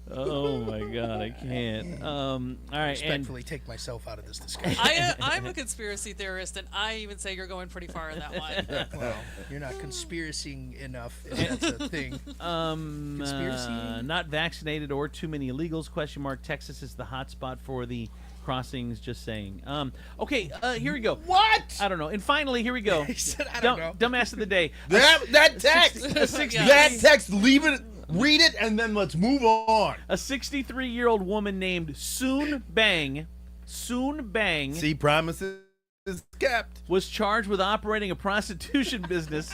Oh my God, I can't. All right, Respectfully take myself out of this discussion. I'm a conspiracy theorist, and I even say you're going pretty far in that one. Well, you're not conspiracying enough. If that's a thing. Conspiracy? Not vaccinated or too many illegals? Question mark. Texas is the hot spot for the crossings. Just saying. Okay, here we go. What? I don't know. And finally, here we go. He said, I don't know. Dumbass of the day. That text. That text. Leave it. Read it, and then let's move on. A 63-year-old woman named Soon Bang Soon Bang See, promises kept. was charged with operating a prostitution business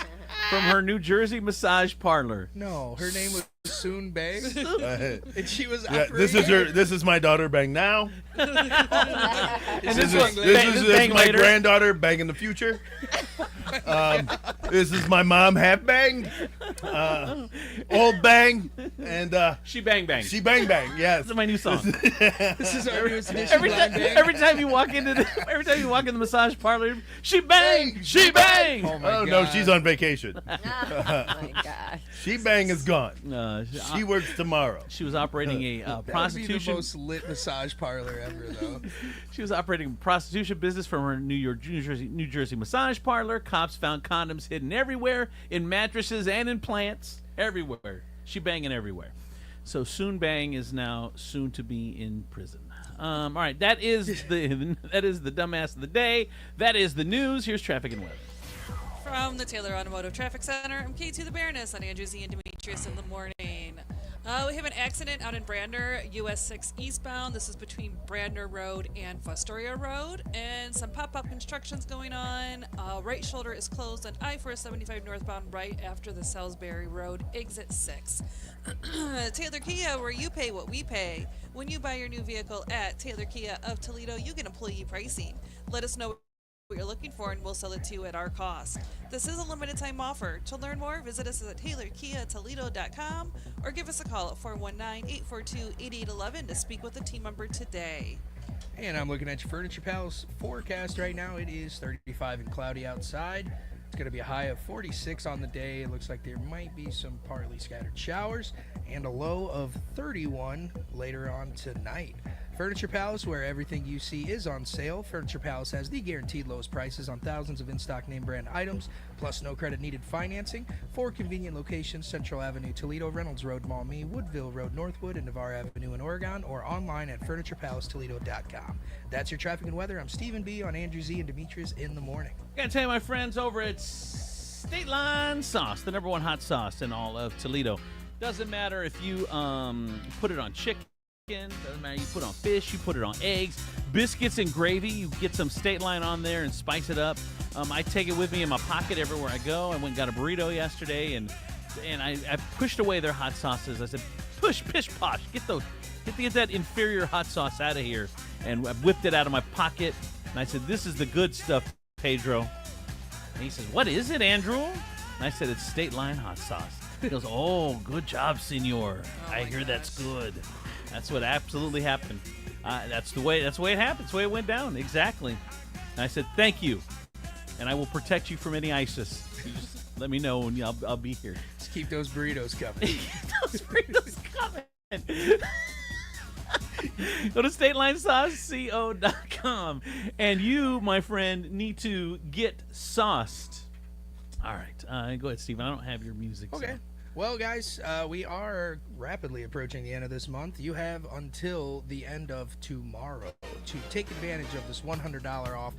from her New Jersey massage parlor. No, her name was Soon Bang, and she was Yeah, this is my daughter Bang now. And This this is Bang my later. granddaughter Bang in the future. This is my mom half Bang, old Bang, and She Bang Bang. she Bang Bang. Yes. This is my new song. This is our newest edition. Every time you walk into the massage parlor, she bang, she bang. Oh my Oh God. no, she's on vacation. Oh my gosh. She Bang is gone. She works tomorrow. She was operating a That would be the prostitution. most lit massage parlor ever, though. She was operating a prostitution business from her New Jersey massage parlor. Cops found condoms hidden everywhere, in mattresses and in plants, everywhere. She banging everywhere. So Soon Bang is now soon to be in prison. All right, that is the dumbass of the day. That is the news. Here's traffic and weather. From the Taylor Automotive Traffic Center, I'm K2 the Baroness on Andrew Z and Demetrius in the morning. We have an accident out in Brander, US 6 eastbound. This is between Brander Road and Fostoria Road, and some pop-up constructions going on. Right shoulder is closed on I-475 northbound right after the Salisbury Road exit 6. Taylor Kia, where you pay what we pay. When you buy your new vehicle at Taylor Kia of Toledo, you get employee pricing. Let us know what you're looking for and we'll sell it to you at our cost. This is a limited time offer. To learn more, visit us at TaylorKiaToledo.com or give us a call at 419-842-8811 to speak with a team member today. And I'm looking at your Furniture Palace forecast right now. It is 35 and cloudy outside. It's going to be a high of 46 on the day. It looks like there might be some partly scattered showers and a low of 31 later on tonight. Furniture Palace, where everything you see is on sale. Furniture Palace has the guaranteed lowest prices on thousands of in-stock name brand items, plus no credit needed financing. 4 convenient locations: Central Avenue, Toledo, Reynolds Road, Maumee, Woodville Road, Northwood, and Navarre Avenue in Oregon, or online at FurniturePalaceToledo.com. That's your traffic and weather. I'm Stephen B. on Andrew Z and Demetrius in the morning. Gotta tell you, my friends over at State Line Sauce, the #1 hot sauce in all of Toledo. Doesn't matter if you put it on chicken. Doesn't matter, you put it on fish, you put it on eggs, biscuits and gravy. You get some State Line on there and spice it up. I take it with me in my pocket everywhere I go. I went and got a burrito yesterday, and I pushed away their hot sauces. I said, push, pish, posh, get that inferior hot sauce out of here. And I whipped it out of my pocket, and I said, this is the good stuff, Pedro. And he says, what is it, Andrew? And I said, it's State Line hot sauce. He goes, oh, good job, senor. I hear that's good. That's what absolutely happened. That's the way it happened. That's the way it went down. Exactly. And I said, thank you. And I will protect you from any ISIS. You just let me know and I'll be here. Just keep those burritos coming. Those burritos coming. Go to StatelineSauceCO.com. And you, my friend, need to get sauced. All right. Go ahead, Steven. I don't have your music. Okay. So. Well, guys, we are rapidly approaching the end of this month. You have until the end of tomorrow to take advantage of this $100 off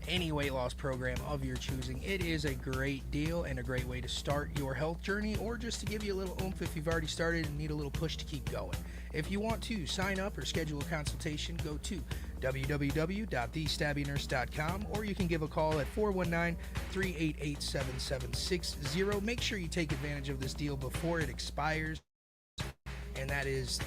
any weight loss program of your choosing. It is a great deal and a great way to start your health journey, or just to give you a little oomph if you've already started and need a little push to keep going. If you want to sign up or schedule a consultation, go to www.thestabbingnurse.com, or you can give a call at 419-388-7760. Make sure you take advantage of this deal before it expires, and that is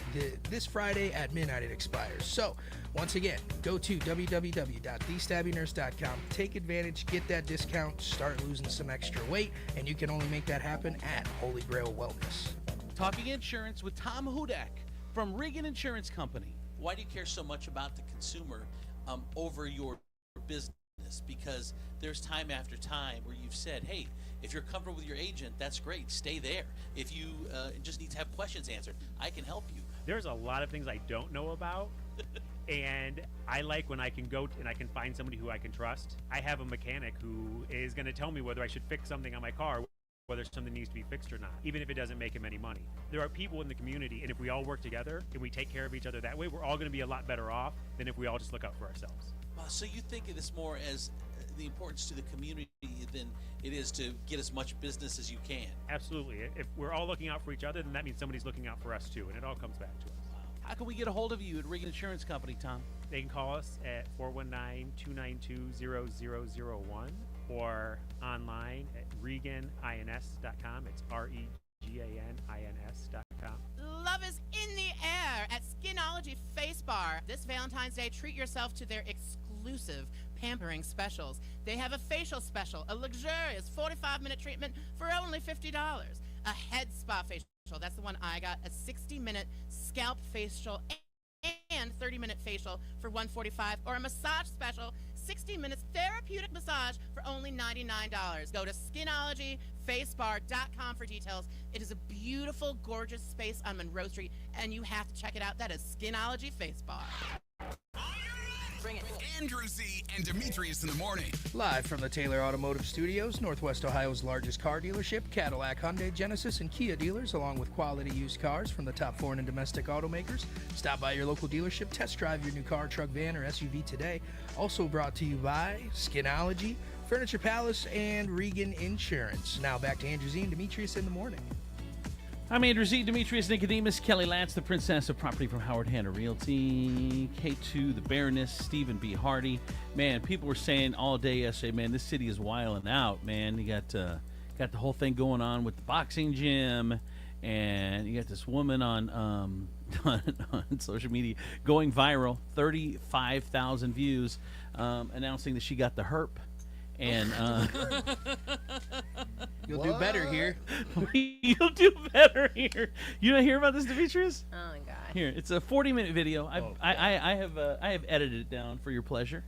this Friday at midnight it expires. So once again, go to www.thestabbingnurse.com, take advantage, get that discount, start losing some extra weight, and you can only make that happen at Holy Grail Wellness. Talking insurance with Tom Hudak from Regan Insurance Company. Why do you care so much about the consumer over your business? Because there's time after time where you've said, hey, if you're comfortable with your agent, that's great. Stay there. If you just need to have questions answered, I can help you. There's a lot of things I don't know about. And I like when I can go and I can find somebody who I can trust. I have a mechanic who is going to tell me whether I should fix something on my car, whether something needs to be fixed or not, even if it doesn't make him any money. There are people in the community, and if we all work together and we take care of each other that way, we're all going to be a lot better off than if we all just look out for ourselves. So you think of this more as the importance to the community than it is to get as much business as you can? Absolutely. If we're all looking out for each other, then that means somebody's looking out for us too, and it all comes back to us. How can we get a hold of you at Regan Insurance Company, Tom? They can call us at 419-292-0001 or online at reganins.com. It's REGANINS.com. Love is in the air at Skinology Face Bar. This Valentine's Day, treat yourself to their exclusive pampering specials. They have a facial special, a luxurious 45-minute treatment for only $50. A head spa facial, that's the one I got, a 60-minute scalp facial and 30-minute facial for $145, or a massage special, 60 minutes therapeutic massage for only $99. Go to skinologyfacebar.com for details. It is a beautiful, gorgeous space on Monroe Street, and you have to check it out. That is Skinology Face Bar. Bring it. Andrew Z and Demetrius in the morning. Live from the Taylor Automotive Studios, Northwest Ohio's largest car dealership, Cadillac, Hyundai, Genesis, and Kia dealers, along with quality used cars from the top foreign and domestic automakers. Stop by your local dealership, test drive your new car, truck, van, or SUV today. Also brought to you by Skinology, Furniture Palace, and Regan Insurance. Now back to Andrew Z and Demetrius in the morning. I'm Andrew Z, Demetrius Nicodemus, Kelly Lance, the Princess of Property from Howard Hanna Realty, K2, the Baroness, Stephen B. Hardy. Man, people were saying all day yesterday, man, this city is wilding out, man. You got the whole thing going on with the boxing gym, and you got this woman on on social media going viral, 35,000 views, announcing that she got the herp. And you'll do better here. You'll do better here. You don't hear about this, Demetrius? Oh my God! Here, it's a 40-minute video. I have edited it down for your pleasure.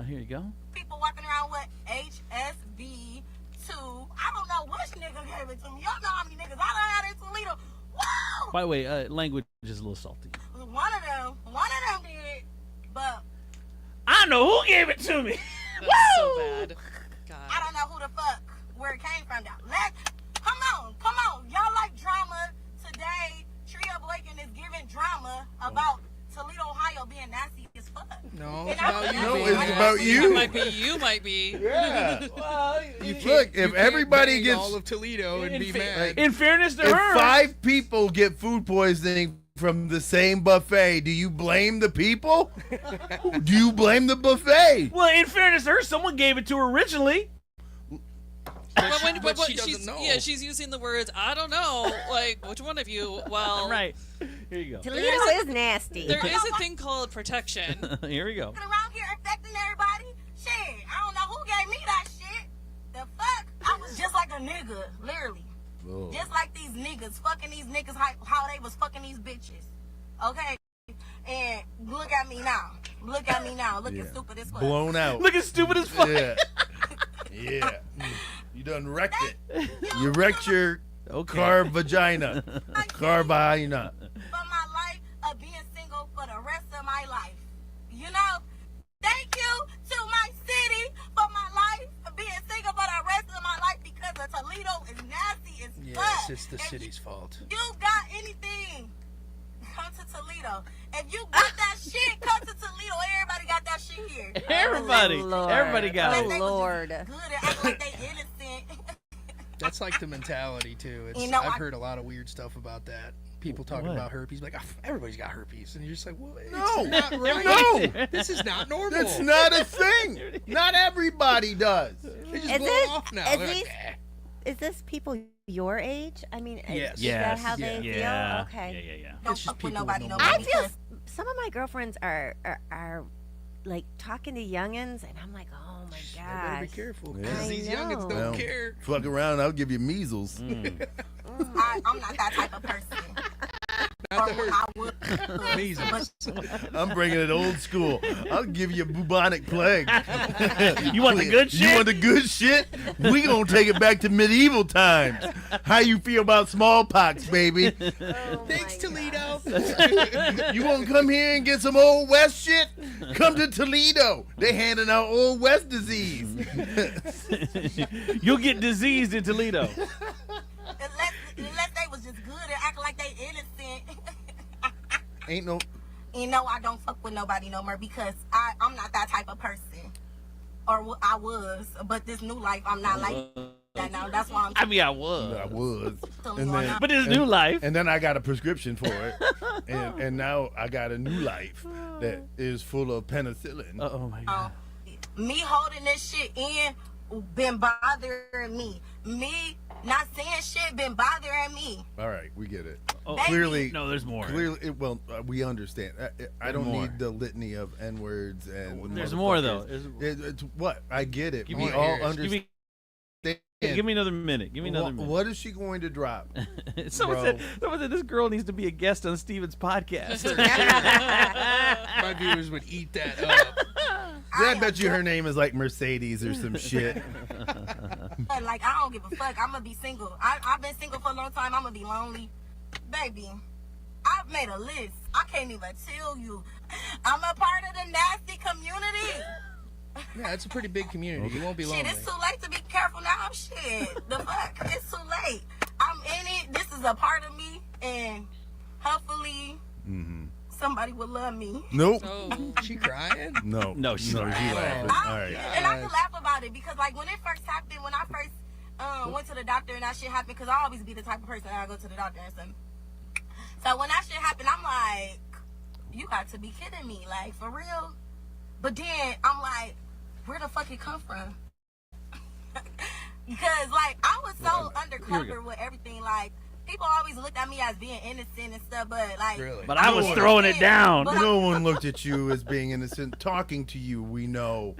Here you go. People walking around with HSV2. I don't know which nigga gave it to me. Y'all know how many niggas I done had in Toledo. Woo! By the way, language is a little salty. One of them did, but I know who gave it to me. That's so bad. God. I don't know who the fuck, where it came from. Come on. Y'all like drama today. Tria Blaken is giving drama about Toledo, Ohio being nasty as fuck. No, it's about you. No, it's about you. You might be. Yeah. Well, Look, if everybody gets all of Toledo and be mad. In fairness to if her, 5 people get food poisoning from the same buffet, do you blame the people? Do you blame the buffet? Well, in fairness to her, someone gave it to her originally. But she doesn't know. Yeah, she's using the words, I don't know, like, which one of you? Well, right. Here you go. Toledo is nasty. There is a thing called protection. Here we go. Around here infecting everybody? Shit, I don't know who gave me that shit. The fuck? I was just like a nigga, literally. Whoa. Just like these niggas, fucking these niggas, how they was fucking these bitches. Okay? And look at me now. Look at stupid as fuck. Blown out. Look at stupid as fuck. Yeah. Yeah. You done wrecked it. You wrecked your car vagina. Car vagina. For my life of being single for the rest of my life. You know? Thank you to my city for my life of being single for the rest of my life, because of Toledo is nasty as fuck. Yes, it's the city's fault. You got anything, come to Toledo. If you got that shit, come to Toledo. Everybody got that shit here. Everybody got it. Oh Lord. Good and act like they innocent. That's like the mentality too. It's, You know, I've heard a lot of weird stuff about that. People talking What? about herpes, like everybody's got herpes, and you're just like, well, No. it's not right. No. This is not normal. That's not a thing. Not everybody does. They just Is blow it- off now. is They're like, these- Is this people your age? I mean, Yes. is that how Yeah. they feel? Yeah. Okay. Yeah. Don't just fuck with people nobody with no no more. I feel because some of my girlfriends are like talking to youngins, and I'm like, oh my better be gosh. careful. Yeah. Because I these youngins know. don't Well, care. Fuck around, I'll give you measles. I'm not that type of person. Not the Or herpes. I would. Measles. I'm bringing it old school. I'll give you a bubonic plague. You want the good You shit? want the good shit? We gonna take it back to medieval times. How you feel about smallpox, baby? Thanks, Toledo. You want to come here and get some Old West shit? Come to Toledo. They handing out Old West disease. You'll get diseased in Toledo. Unless they was just good and act like they innocent. Ain't no. You know, I don't fuck with nobody no more, because I'm not that type of person. Or I was, but this new life, I'm not like that now. That's why I'm I mean, I was. I was. telling And you I'm then, not. But this new life. and then I got a prescription for it. and now I got a new life that is full of penicillin. Oh my God. Me holding this shit in been bothering me. Me not saying shit been bothering me. All right, we get it. Oh, clearly, no, there's more. Clearly, we understand. I don't more. need the litany of N words and. There's more though. It's what I get it. Give We me all ears. understand. Give me another minute. Give me another minute. What is she going to drop? Someone said this girl needs to be a guest on Steven's podcast. My viewers would eat that up. I bet you her name is like Mercedes or some shit. Like, I don't give a fuck. I'm gonna be single. I've been single for a long time. I'm gonna be lonely. Baby, I've made a list. I can't even tell you. I'm a part of the nasty community. Yeah, it's a pretty big community. You won't be lonely. Shit, it's too late to be careful now. Shit, the fuck? It's too late. I'm in it. This is a part of me, and hopefully somebody will love me. Nope. She crying? No, she's laughing. All right. And I can laugh about it because, like, when it first happened, when I first went to the doctor and that shit happened, because I always be the type of person that I go to the doctor and stuff. So when that shit happened, I'm like, you got to be kidding me, like, for real? But then I'm like, where the fuck it come from? Because, like, I was so undercover with everything. Like, people always looked at me as being innocent and stuff, but, like... Really? But I was throwing it down. No one looked at you as being innocent. Talking to you, we know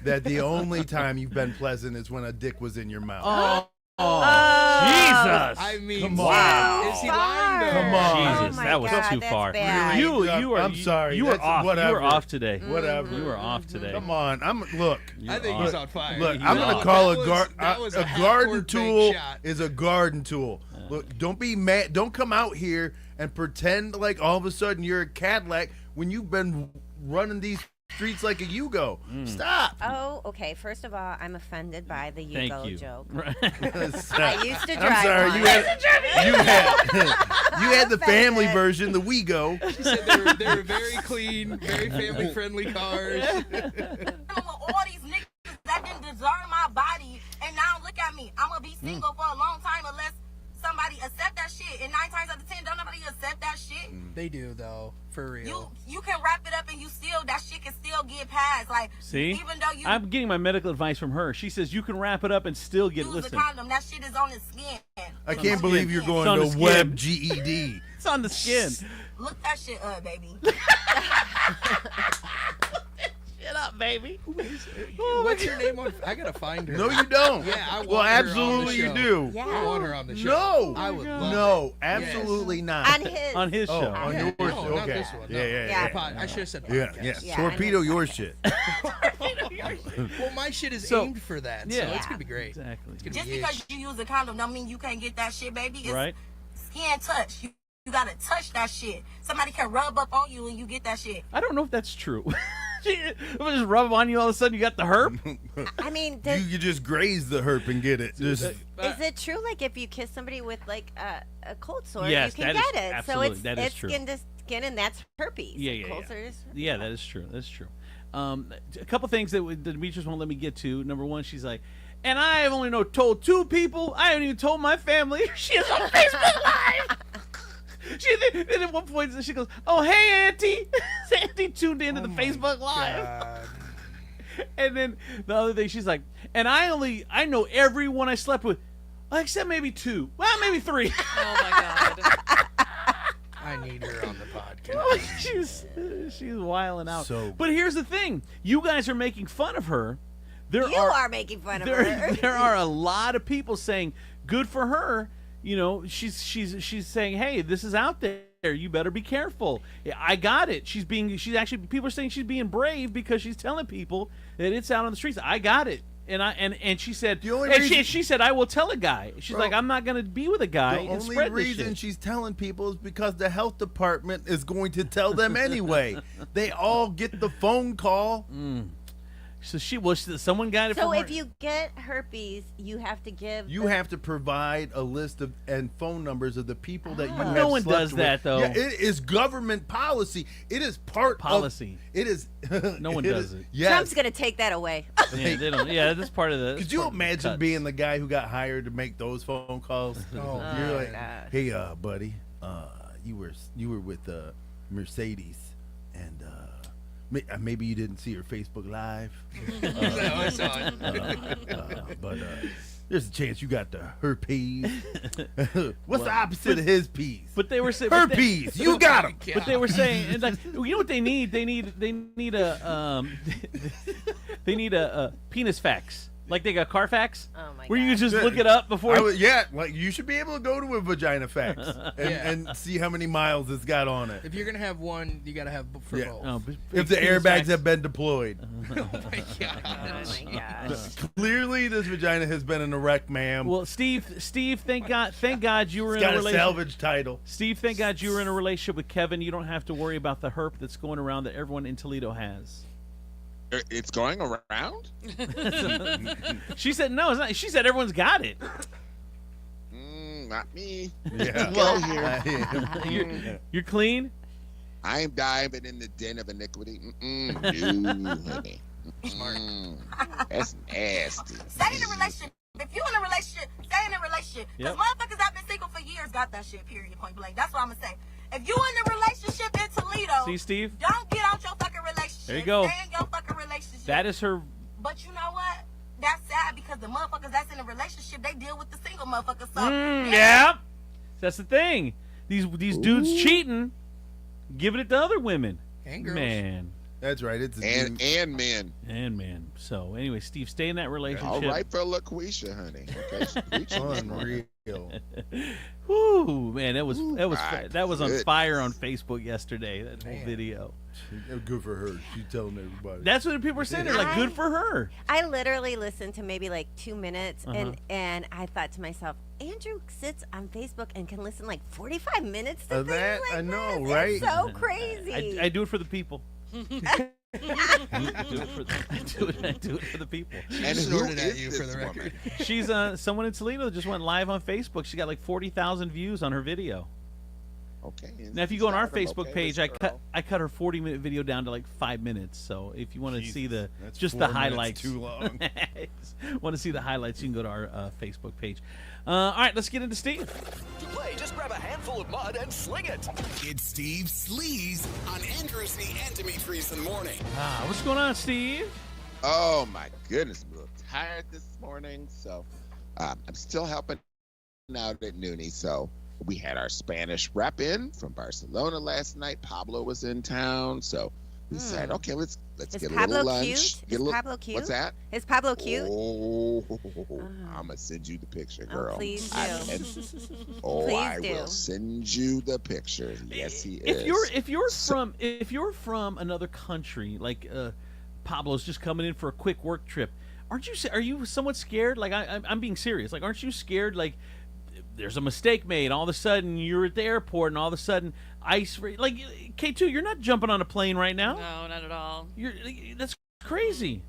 that the only time you've been pleasant is when a dick was in your mouth. Jesus! I mean, come on. Is he lying though? Come on. Jesus, that was too far. Bad. You are. I'm sorry. You were off. Whatever. You were off today. Whatever. You were off today. Come on. Look. I think he's on fire. Look, I'm gonna call a garden half-court tool bank shot. is a garden tool. Look, don't be mad. Don't come out here and pretend like all of a sudden you're a Cadillac when you've been running these streets like a Yugo. Stop. Oh, okay. First of all, I'm offended by the Thank Yugo you. joke. I used to drive I'm sorry. one. You had the family version, the WeGo. She said they were very clean, very family-friendly cars. All these niggas that didn't deserve my body, and now look at me. I'm gonna be single for a long time unless somebody accept that shit. And 9 times out of 10, don't nobody accept that shit. They do though, for real. You can wrap it up and you still, that shit can still get passed. Like, See? even though you I'm getting my medical advice from her. She says you can wrap it up and still get use the listen. condom, that shit is on the skin. I can't believe you're going It's on the to skin. web GED. It's on the skin. Look that shit up, baby. Shut up, baby. What's her name on? I gotta find her. No, you don't. Yeah, I want well, her absolutely on the you show. do. I want her on the show. No, I would love no, it. absolutely Yes. not. On his show. on Yeah, yours. no, Okay. not this one. No. Yeah. I should have said Yeah, podcast. yeah. Torpedo your shit. Well, my shit is So- aimed for that, so Yeah. it's gonna be great. Exactly. It's gonna Just be because you use a condom don't mean you can't get that shit, baby. It's Right. skin touch. You gotta touch that shit. Somebody can rub up on you and you get that shit. I don't know if that's true. Just rub on you all of a sudden you got the herp. I mean, You just graze the herp and get it. Just is it true? Like, if you kiss somebody with like a cold sore, Yes, you can that is- get it. absolutely, So it's that is true. skin to skin, and that's herpes. Yeah. Cold sores. Yeah, that is true. That's true. A couple things that Demetrius won't let me get to. Number one, she's like, and I have only told 2 people. I haven't even told my family. She is on Facebook Live. And at one point she goes, "Oh, hey, Auntie." Auntie tuned into the Facebook Live. God. And then the other thing, she's like, and I know everyone I slept with, except maybe 2. Well, maybe 3. Oh my God. I need her on the podcast. she's wiling out. So- But here's the thing: you guys are making fun of her. You are making fun of her. There are a lot of people saying, "Good for her." You know, she's saying, "Hey, this is out there. You better be careful." I got it. People are saying she's being brave because she's telling people that it's out on the streets. I got it. And she said, she said, I will tell a guy. She's like, I'm not going to be with a guy the and only spread this reason shit. she's telling people is because the health department is going to tell them anyway. They all get the phone call. So someone got it So from her. if you get herpes, you have to give. You have to provide a list of and phone numbers of the people that you have no one slept does with. that, though. Yeah, it is government policy. It is part Policy. Of, it is. No one does it. Yes. Trump's gonna take that away. Yeah, they don't. Yeah, that's part of the. Could you imagine being the guy who got hired to make those phone calls? Oh, You're like, God. hey, buddy, you were with Mercedes, and maybe you didn't see her Facebook Live. No, I saw it. But there's a chance you got the herpes. What's the opposite of his peas? But they were saying herpes. You got them. But they were saying, and like, you know what they need? They need a they need a penis fax. Like they got Carfax, where you can just look it up before. Like you should be able to go to a vagina fax and see how many miles it's got on it. If you're gonna have one, you gotta have for both. Oh, if the airbags have been deployed. Oh my god! Oh my gosh! Clearly, this vagina has been in a wreck, ma'am. Well, Steve, thank God you were in a relationship. Got a salvage title. Steve, thank God you were in a relationship with Kevin. You don't have to worry about the herp that's going around that everyone in Toledo has. It's going around? She said no, it's not. She said everyone's got it. Not me. Yeah. Well, you're clean? I'm diving in the den of iniquity. No, honey. That's nasty. Stay in a relationship. If you in a relationship, stay in a relationship. Because motherfuckers that been single for years got that shit, period, point blank. That's what I'm going to say. If you in a relationship in Toledo, see, Steve? Don't get out your fucking relationship. There you go. Stay in your fucking relationship. That is her. But you know what? That's sad because the motherfuckers that's in a relationship, they deal with the single motherfuckers. So, yeah. That's the thing. These dudes cheating, giving it to other women. And girls. Man. That's right. It's and men. And men. So anyway, Steve, stay in that relationship. All right for LaQuisha, honey. Okay, unreal. Whoo, man, that was on fire on Facebook yesterday. That whole video. Good for her. She's telling everybody. That's what people are saying. They're like, good for her. I literally listened to maybe like 2 minutes, and I thought to myself, Andrew sits on Facebook and can listen like 45 minutes to things that. like I know, this. right? It's so crazy. I do it for the people. I do it for the people. And snorted at you for the record. She's someone in Toledo just went live on Facebook. She got like 40,000 views on her video. Okay. Now, if you go on our Facebook page, I cut her 40-minute video down to like 5 minutes. So if you want to see the highlights, too long. Want to see the highlights, you can go to our Facebook page. All right, let's get into Steve. To play, just grab a handful of mud and sling it. It's Steve Sleaze on Andrew Z and Demetrius in the morning. What's going on, Steve? Oh my goodness, I'm a little tired this morning, so I'm still helping out at Noonie. So we had our Spanish rep in from Barcelona last night. Pablo was in town, so we said, okay, let's get a little lunch. Is Pablo cute? What's that? Is Pablo cute? Oh, I'm gonna send you the picture, girl. Oh, please do. I will send you the picture. Yes, he is. If you're from another country, like Pablo's just coming in for a quick work trip, are you somewhat scared? Like I'm being serious. Like, aren't you scared? Like, there's a mistake made. All of a sudden, you're at the airport, and all of a sudden, ice. Like K2, you're not jumping on a plane right now. No, not at all. That's crazy.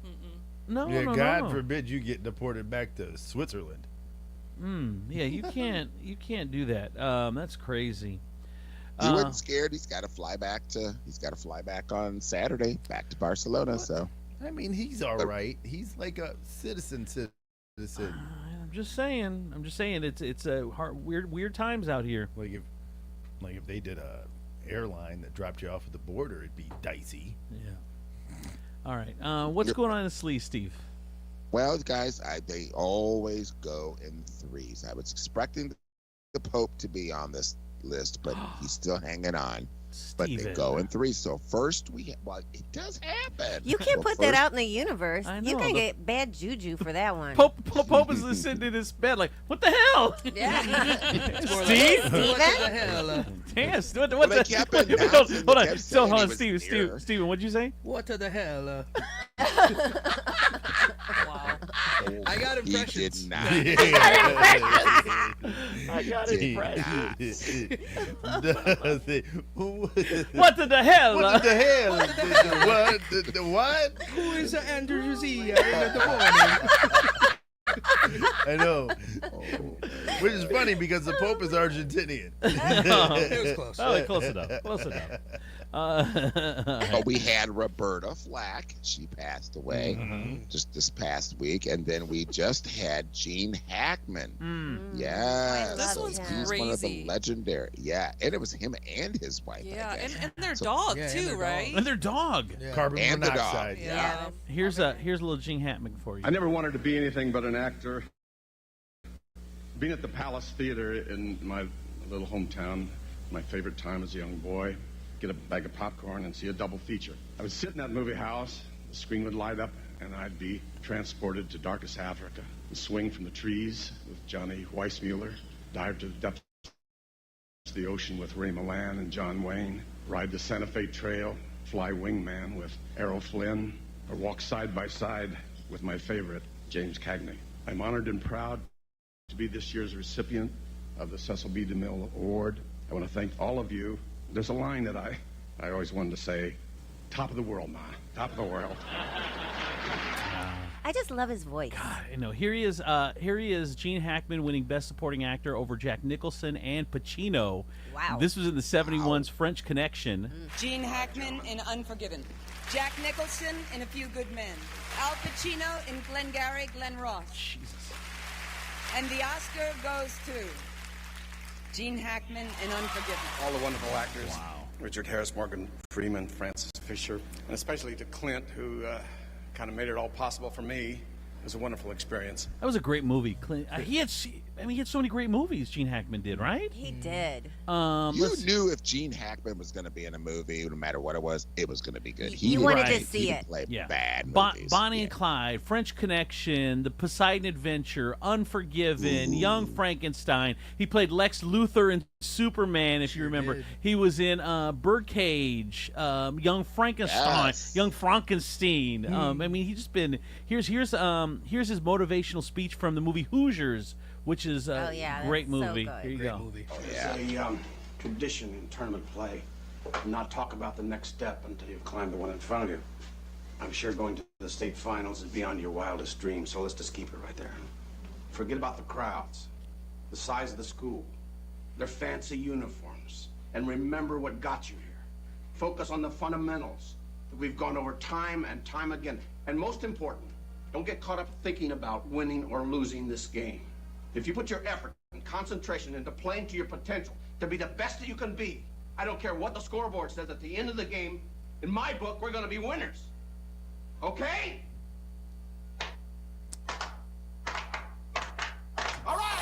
No, yeah, no, God forbid you get deported back to Switzerland. Yeah, you can't. You can't do that. That's crazy. He wasn't scared. He's got to fly back on Saturday back to Barcelona. What? So I mean, he's all right. He's like a citizen. I'm just saying. It's a weird times out here. Like if they did a airline that dropped you off at the border, it'd be dicey. Yeah. All right. What's going on in Sleaze, Steve? Well, guys, they always go in threes. I was expecting the Pope to be on this list, but he's still hanging on. But they go in threes. So first, it does happen. You can't put that out in the universe. I know, you can get bad juju for that one. Pope is sitting in his bed like, what the hell? Yeah. Steve? What the hell? Damn. Hold on. Steven, what'd you say? What the hell? Wow. I got impressions. He did not. I got impressions. What the hell? What the hell? The what? Who is Andrew Z in the morning? I know. Which is funny because the Pope is Argentinian. It was close. Oh, close enough. But we had Roberta Flack. She passed away just this past week. And then we just had Gene Hackman. Yes. This one's he's crazy. one of the legendary. Yeah. And it was him and his wife. Yeah, I guess. and their dog, too, right? And their dog. Carbon And the dog. monoxide. Yeah. Here's a little Gene Hackman for you. I never wanted to be anything but an actor. Being at the Palace Theater in my little hometown, my favorite time as a young boy, get a bag of popcorn and see a double feature. I would sit in that movie house, the screen would light up, and I'd be transported to darkest Africa and swing from the trees with Johnny Weissmuller, dive to the depths of the ocean with Ray Milland and John Wayne, ride the Santa Fe Trail, fly wingman with Errol Flynn, or walk side by side with my favorite, James Cagney. I'm honored and proud to be this year's recipient of the Cecil B. DeMille Award. I want to thank all of you. There's a line that I always wanted to say, top of the world, Ma, top of the world. I just love his voice. God, I know. Here he is. Here he is. Gene Hackman winning Best Supporting Actor over Jack Nicholson and Pacino. Wow. This was in the '71's French Connection. Gene Hackman in Unforgiven. Jack Nicholson in A Few Good Men. Al Pacino in Glengarry Glen Ross. Jesus. And the Oscar goes to Gene Hackman in Unforgiven. All the wonderful actors. Wow. Richard Harris, Morgan Freeman, Francis Fisher, and especially to Clint, who kind of made it all possible for me. It was a wonderful experience. That was a great movie. Clint, he had so many great movies. Gene Hackman did, right? He did. You knew if Gene Hackman was going to be in a movie, no matter what it was going to be good. You wanted to see it. Play Yeah. bad movies. Bonnie and Clyde, French Connection, The Poseidon Adventure, Unforgiven, Young Frankenstein. He played Lex Luthor in Superman, if you remember. He was in Birdcage, Young Frankenstein, Young Frankenstein. I mean, he's just been. Here's his motivational speech from the movie Hoosiers, which is a great movie. So good. Here you go. It's a tradition in tournament play to not talk about the next step until you've climbed the one in front of you. I'm sure going to the state finals is beyond your wildest dreams, so let's just keep it right there. Forget about the crowds, the size of the school, their fancy uniforms, and remember what got you here. Focus on the fundamentals that we've gone over time and time again. And most important, don't get caught up thinking about winning or losing this game. If you put your effort and concentration into playing to your potential, to be the best that you can be, I don't care what the scoreboard says at the end of the game, in my book, we're going to be winners. Okay?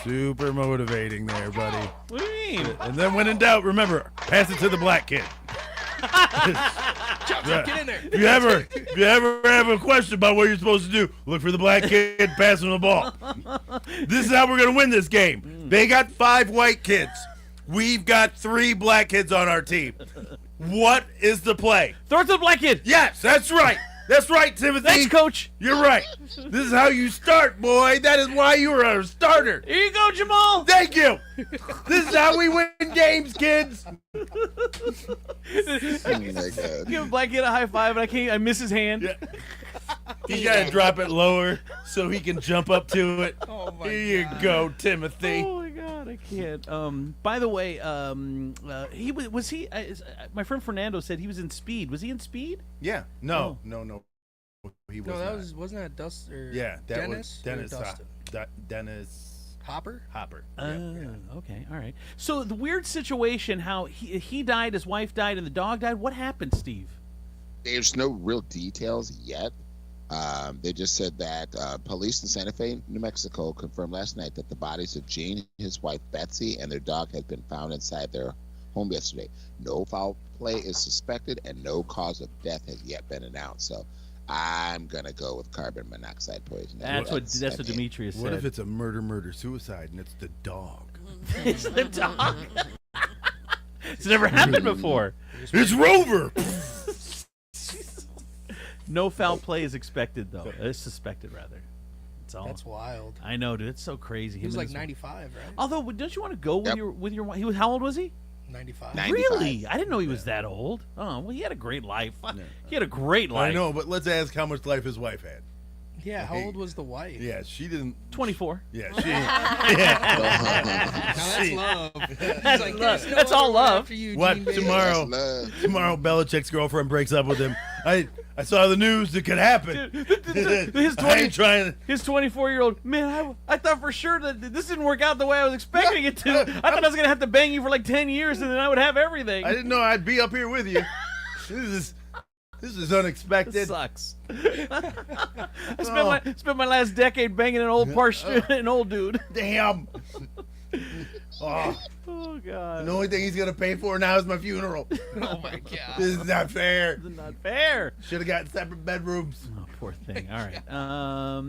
Super motivating there, buddy. What do you mean? And then when in doubt, remember, pass it to the black kid. Get in there. If you ever have a question about what you're supposed to do, look for the black kid, pass him the ball. This is how we're going to win this game. They got 5 white kids. We've got 3 black kids on our team. What is the play? Throw it to the black kid. Yes, that's right. That's right, Timothy. Thanks, Coach. You're right. This is how you start, boy. That is why you are a starter. Here you go, Jamal. Thank you. This is how we win games, kids. Give a black kid a high five, and I miss his hand. Yeah. You gotta drop it lower so he can jump up to it. Oh my Here you go, Timothy. Oh my God, I can't. By the way, he was he? My friend Fernando said he was in Speed. Was he in Speed? Yeah. No. He was. No, that not. wasn't that Dust or Yeah, that Dennis? was Dennis. Or Dustin? Dennis Hopper. Okay, all right. So the weird situation, how he died, his wife died, and the dog died. What happened, Steve? There's no real details yet. They just said that police in Santa Fe, New Mexico, confirmed last night that the bodies of Gene, his wife Betsy, and their dog had been found inside their home yesterday. No foul play is suspected, and no cause of death has yet been announced. So I'm gonna go with carbon monoxide poisoning. That's what Demetrius said. What if it's a murder-suicide and it's the dog? It's the dog. It's never happened before. It's Rover. No foul play is expected, though. It's suspected, rather. That's wild. I know, dude. It's so crazy. He was like 95, right? Although, don't you want to go with your wife? How old was he? 95. Really? I didn't know he was that old. Oh, well, he had a great life. He had a great life. I know, but let's ask how much life his wife had. Yeah, how old was the wife? Yeah, she didn't. 24. Yeah, she. Yeah. Now that's love. He's like, "There's no That's all other one love. after you, What Gene Baby." tomorrow? Tomorrow, Belichick's girlfriend breaks up with him. I saw the news. It could happen. His I ain't trying. His 24-year-old man. I thought for sure that this didn't work out the way I was expecting it to. I thought I was gonna have to bang you for like 10 years and then I would have everything. I didn't know I'd be up here with you. This is unexpected. This sucks. I spent my last decade banging an old dude. Damn. Oh God. And the only thing he's gonna pay for now is my funeral. Oh my God. This is not fair. This is not fair. Should have gotten separate bedrooms. Oh, poor thing. All right.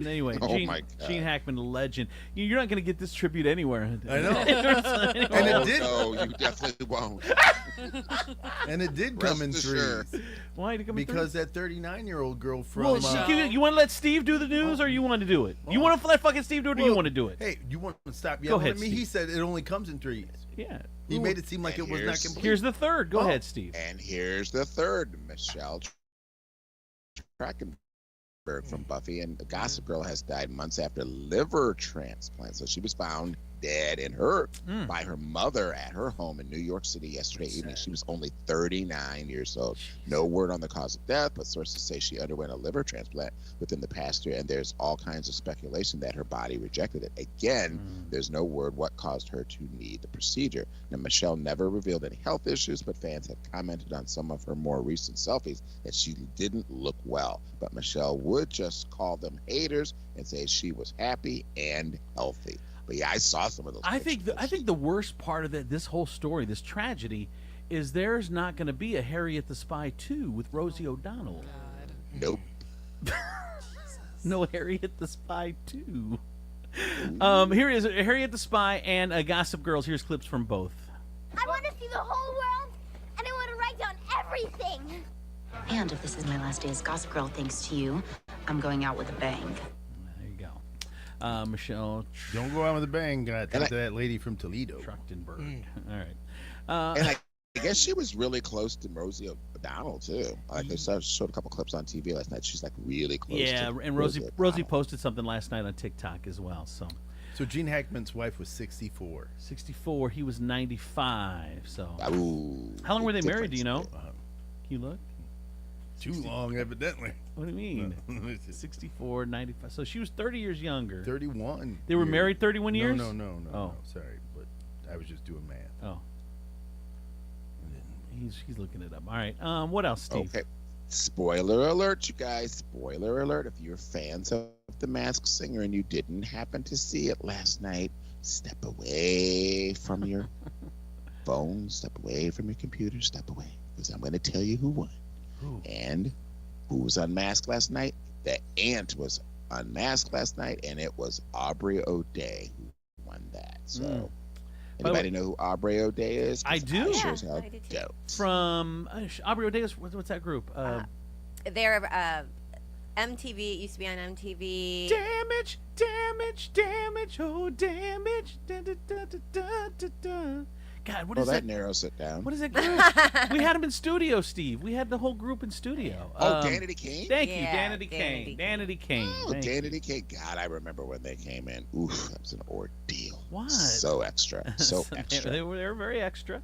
Anyway, Oh Gene, my God. Gene Hackman, a legend. You're not going to get this tribute anywhere. I know. And it did. No, you definitely won't. And it did come in Rest threes. assured. Why did it come in Because threes? that 39-year-old girl from. Well, you want to let Steve do the news, or you want to do it? You want to let fucking Steve do it, or you want to do it? Hey, you want to stop Go yelling ahead, at me? Steve. He said it only comes in threes. Yeah. He made it seem like And it was not here's- complete. Here's the third. Go ahead, Steve. And here's the third, Michelle Trachtenberg from Buffy and Gossip Girl has died months after liver transplant. So she was found dead by her mother at her home in New York City yesterday evening. She was only 39 years old. No word on the cause of death, but sources say she underwent a liver transplant within the past year, and there's all kinds of speculation that her body rejected it. Again, there's no word what caused her to need the procedure. Now, Michelle never revealed any health issues, but fans have commented on some of her more recent selfies that she didn't look well. But Michelle would just call them haters and say she was happy and healthy. But yeah, I saw some of those. I think the worst part of this whole story, this tragedy, is there's not going to be a Harriet the Spy 2 with Rosie O'Donnell. Nope. No Harriet the Spy 2. Here is Harriet the Spy and Gossip Girls. Here's clips from both. I want to see the whole world, and I want to write down everything. And if this is my last day as Gossip Girl, thanks to you, I'm going out with a bang. There you go. Michelle. Don't go out with a bang. Talk to that lady from Toledo. Trachtenberg. All right. And I guess she was really close to Rosie O'Donnell too. Like they showed a couple clips on TV last night. She's like really close. Yeah, to and Rosie posted something last night on TikTok as well. So Gene Hackman's wife was 64. 64. He was 95. So Ooh, how long were they married? Do you know? difference Can you look? Too long, evidently. What do you mean? 64, 95. So she was 30 years younger. 31. They were married 31 years? No. Oh. No, sorry, but I was just doing math. Oh. He's looking it up. All right. What else, Steve? Okay. Spoiler alert, you guys. Spoiler alert. If you're fans of The Masked Singer and you didn't happen to see it last night, step away from your phone, step away from your computer, step away. Because I'm going to tell you who won. Ooh. And who was unmasked last night? The Ant was unmasked last night, and it was Aubrey O'Day who won that. So, anybody know who Aubrey O'Day is? I do. Sure as hell don't. From Aubrey O'Day, what's that group? They're MTV. It used to be on MTV. Damage, oh damage. Da, da, da, da, da, da, da. God, what is that narrows it down. What is that group? We had them in studio, Steve. We had the whole group in studio. Danity Kane? Thank you, Danity Kane. Danity Kane. Oh, Danity Kane. God, I remember when they came in. Oof, that was an ordeal. What? So extra. So extra. They were very extra.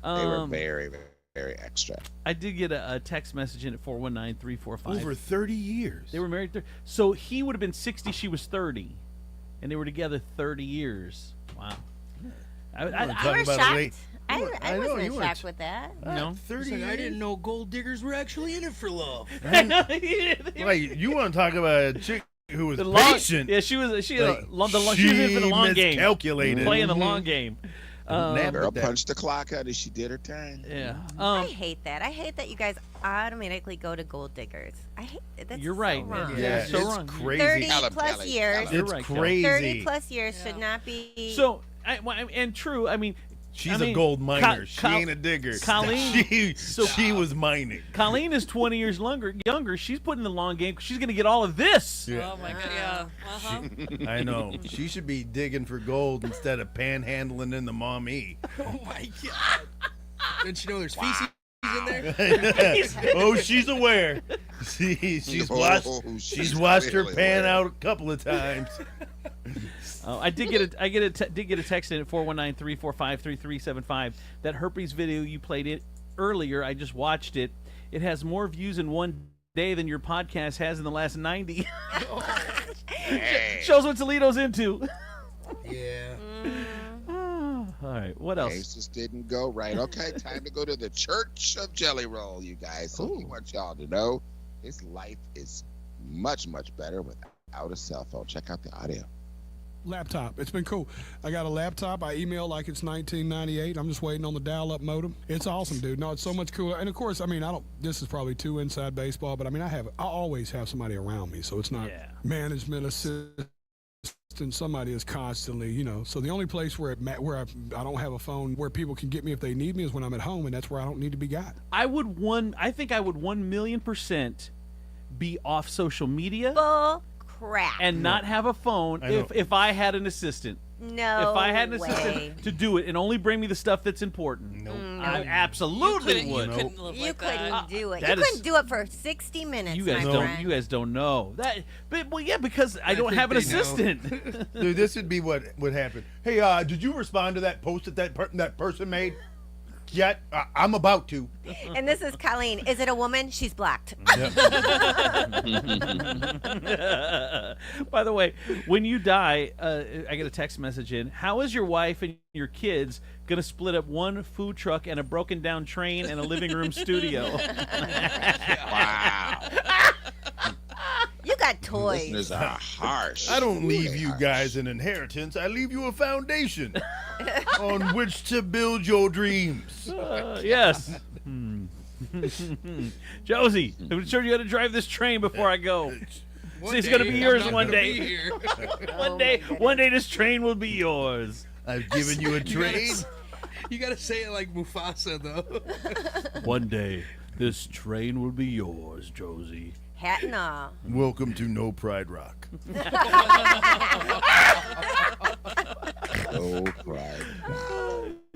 They were very, very, very extra. I did get a text message in at 419-345. Over 30 years. They were married. So he would have been 60. She was 30. And they were together 30 years. Wow. I was shocked. I wasn't shocked with that. No, 30 years. I didn't know gold diggers were actually in it for love. Like, you want to talk about a chick who was patient? Yeah, she was in for the long game, miscalculated, playing the long game. Girl punched the clock out and she did her time. Yeah. I hate that. I hate that you guys automatically go to gold diggers. I hate that's You're right. So wrong. Yeah, so it's wrong. crazy. 30 plus years. It's crazy. 30 plus years should not be. So, and true. I mean, she's a gold miner. She ain't a digger. Colleen, she was mining. Colleen is 20 years younger. She's putting in the long game. She's going to get all of this. Yeah. Oh my god, yeah. I know. She should be digging for gold instead of panhandling in the mommy. Oh my god! Didn't you know there's feces in there? Oh, she's aware. She's No, watched. she's She's watched her really pan weird. out a couple of times. I did get a text in at 419-345-3375. That herpes video you played it earlier, I just watched it. It has more views in one day than your podcast has in the last 90. Shows what Toledo's into. Yeah. All right, what else? Cases didn't go right. Okay, time to go to the Church of Jelly Roll, you guys. So we want y'all to know his life is much, much better without a cell phone. Check out the audio. Laptop. It's been cool. I got a laptop. I email like it's 1998. I'm just waiting on the dial-up modem. It's awesome, dude. No, it's so much cooler. And of course, I mean, this is probably too inside baseball, but I mean, I always have somebody around me, so it's not management assistant. Somebody is constantly, so the only place where I don't have a phone where people can get me if they need me is when I'm at home, and that's where I don't need to be got. I think I would 1,000,000% be off social media. Bull crap. And not have a phone if I had an assistant. No If I had an way. assistant to do it and only bring me the stuff that's important. I absolutely would. You couldn't do it. You That is- couldn't do it for 60 minutes, You guys my don't. friend. You guys don't know that. Because I don't have an assistant. Dude, this would be what would happen. Hey, did you respond to that post that that person made? Yet I'm about to. And this is Colleen. Is it a woman? She's blocked. By the way, when you die, I get a text message in. How is your wife and your kids going to split up one food truck and a broken down train and a living room studio? Wow. You got toys. Listeners are harsh. I don't leave you guys an inheritance. I leave you a foundation on which to build your dreams. Yes. Josie, I'm sure you got to drive this train before I go. It's going to be yours one day. One day this train will be yours. I've given you a train. You gotta say it like Mufasa, though. One day this train will be yours, Josie. Hat and all. Welcome to No Pride Rock. No pride.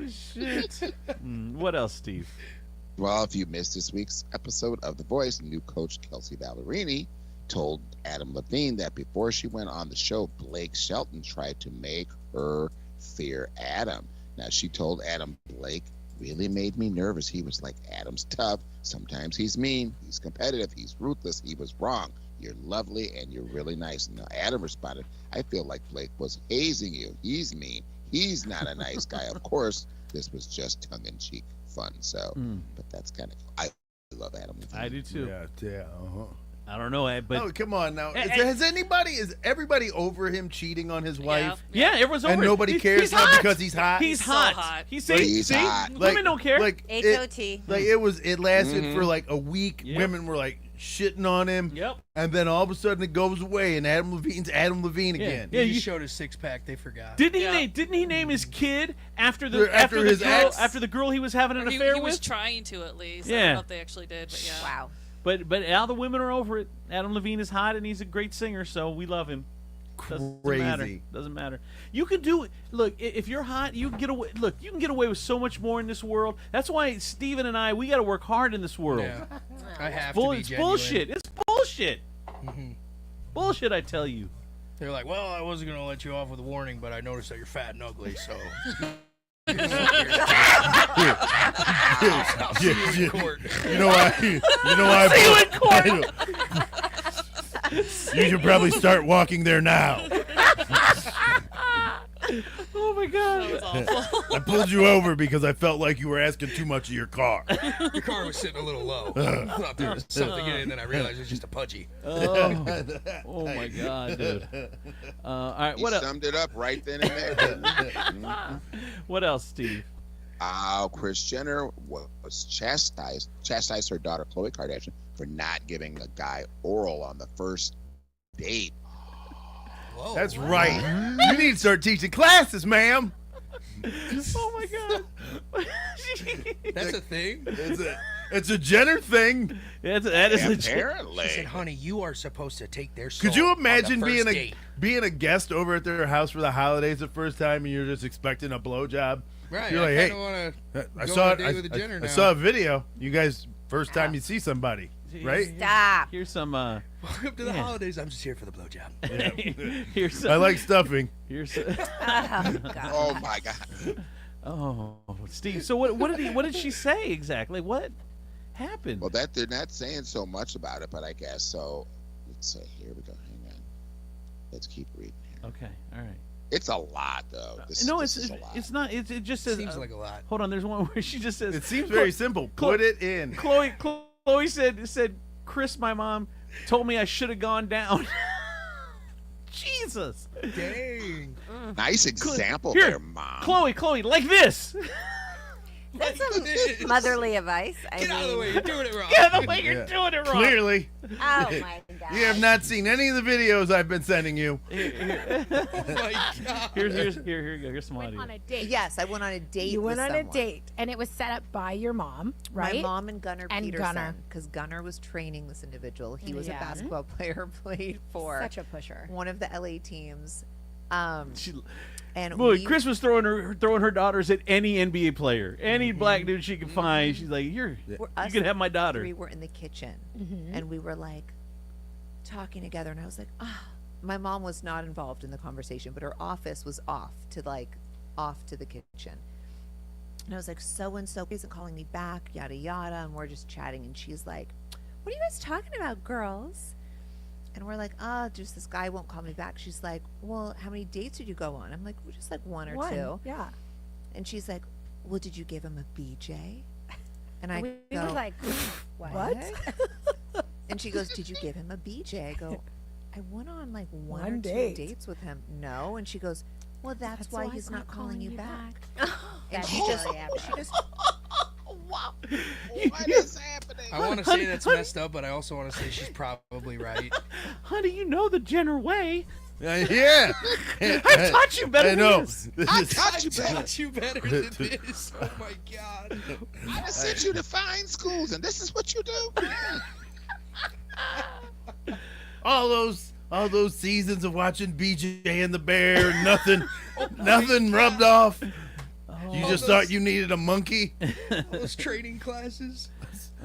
Shit. What else, Steve? Well, if you missed this week's episode of The Voice, new coach Kelsey Ballerini told Adam Levine that before she went on the show, Blake Shelton tried to make her fear Adam. Now, she told Adam, Blake really made me nervous. He was like, Adam's tough. Sometimes he's mean. He's competitive. He's ruthless. He was wrong. You're lovely and you're really nice. Now, Adam responded, I feel like Blake was hazing you. He's mean. He's not a nice guy. Of course, this was just tongue-in-cheek fun. So, but that's kind of, I love Adam Levine. I do too. Yeah. I don't know, but oh, come on now. Is everybody over him cheating on his wife? Yeah, everyone's over and him. nobody cares he's now hot. because he's hot. He's So hot. hot. He's hot. Women don't care. Like H.O.T. It lasted for like a week. Yep. Women were like shitting on him. Yep. And then all of a sudden it goes away, and Adam Levine's Adam Levine again. Yeah, you showed his six-pack. They forgot. Didn't he name his kid after the girl he was having an affair he with? was trying to, at least. I Yeah. don't know if they actually did, but yeah. Wow. But all the women are over it. Adam Levine is hot and he's a great singer, so we love him. Crazy. Doesn't matter. You can do it. Look, if you're hot, you can get away. Look, you can get away with so much more in this world. That's why Steven and I, we got to work hard in this world. Yeah. I have It's to be It's genuine. bullshit. It's bullshit. Mm-hmm. Bullshit, I tell you. They're like, well, I wasn't going to let you off with a warning, but I noticed that you're fat and ugly, so... I'll see you in court. You know why? See you in court. You should probably start walking there now. Oh my God. That was awful. I pulled you over because I felt like you were asking too much of your car. Your car was sitting a little low. I thought there was something in it, and then I realized it was just a pudgy. Oh my God, dude. All right, He what else? summed it up right then and there. Mhm. What else, Steve? Kris Jenner was chastised her daughter Khloe Kardashian for not giving a guy oral on the first date. Whoa, That's right. You need to start teaching classes, ma'am. Oh my God. That's a thing? It's a Jenner thing. That is a Apparently. She said, honey, you are supposed to take their soul Could you on the imagine first being date. a guest over at their house for the holidays the first time and you're just expecting a blowjob? Right. You're like, I hey, kinda wanna I go saw on a it. date with a Jenner I now. saw a video. You guys, first time you see somebody. Right? Stop. Here's some. Welcome to the holidays. I'm just here for the blowjob. Here's I like stuffing. Here's. Oh, God. Oh my God. Oh, Steve. So what did she say exactly? What happened? Well, that they're not saying so much about it, but I guess so. Let's see. Here we go. Hang on. Let's keep reading here. Okay. All right. It's a lot, though. This is a lot. It's not. It just says. Seems like a lot. Hold on. There's one where she just says. It seems very simple. Put it in. Chloe said, Chris, my mom, told me I should have gone down. Jesus. Dang. Nice example Here, there, Mom. Chloe, like this. That's some motherly advice. Get out of the way. You're doing it wrong. Get out of the way. You're doing it wrong. Clearly. Oh, my God. You have not seen any of the videos I've been sending you. Oh, my God. Here you go. Here's some audio. On a date. Yes, I went on a date. You with went on a someone. date, and it was set up by your mom, right? My mom and Gunnar And Peterson, Gunnar. because Gunnar was training this individual. He was a Yeah. basketball player, played for Such a pusher. one of the LA teams. And Boy, Chris was throwing her daughters at any NBA player, any black dude she could find. She's like, you can have my daughter. We were in the kitchen, and we were like talking together, and I was like, my mom was not involved in the conversation, but her office was off to the kitchen. And I was like, so-and-so isn't calling me back, yada, yada. And we're just chatting. And she's like, what are you guys talking about, girls? And we're like, just this guy won't call me back. She's like, well, how many dates did you go on? I'm like, well, just like one or two. Yeah. And she's like, well, did you give him a BJ? And I We go, were like, what? And she goes, did you give him a BJ? I go, I went on like one One or date. 2 dates with him. No. And she goes, well, that's why he's not calling you back. And That's she just, really she just, Wow. What is happening? I want to say that's messed up, but I also want to say she's probably right. Honey, you know the Jenner way. Yeah. I taught you better I know. than this. I taught you better than this. Oh my God. I sent you to fine schools, and this is what you do. all those seasons of watching BJ and the Bear, nothing rubbed off. You just thought you needed a monkey. Those training classes.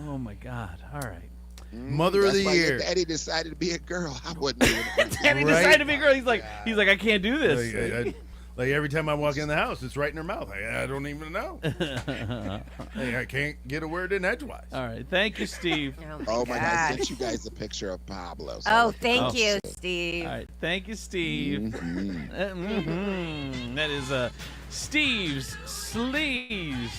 Oh my God! All right. Mother of the That's why year. Your daddy decided to be a girl. I wouldn't even. Daddy decided to be a girl. He's like, I can't do this. Like every time I walk in the house, it's right in her mouth. I don't even know. I can't get a word in edgewise. All right. Thank you, Steve. Oh my God! I sent you guys a picture of Pablo. So Oh, thank you, Steve. All right. Thank you, Steve. That is Steve's Sleeves.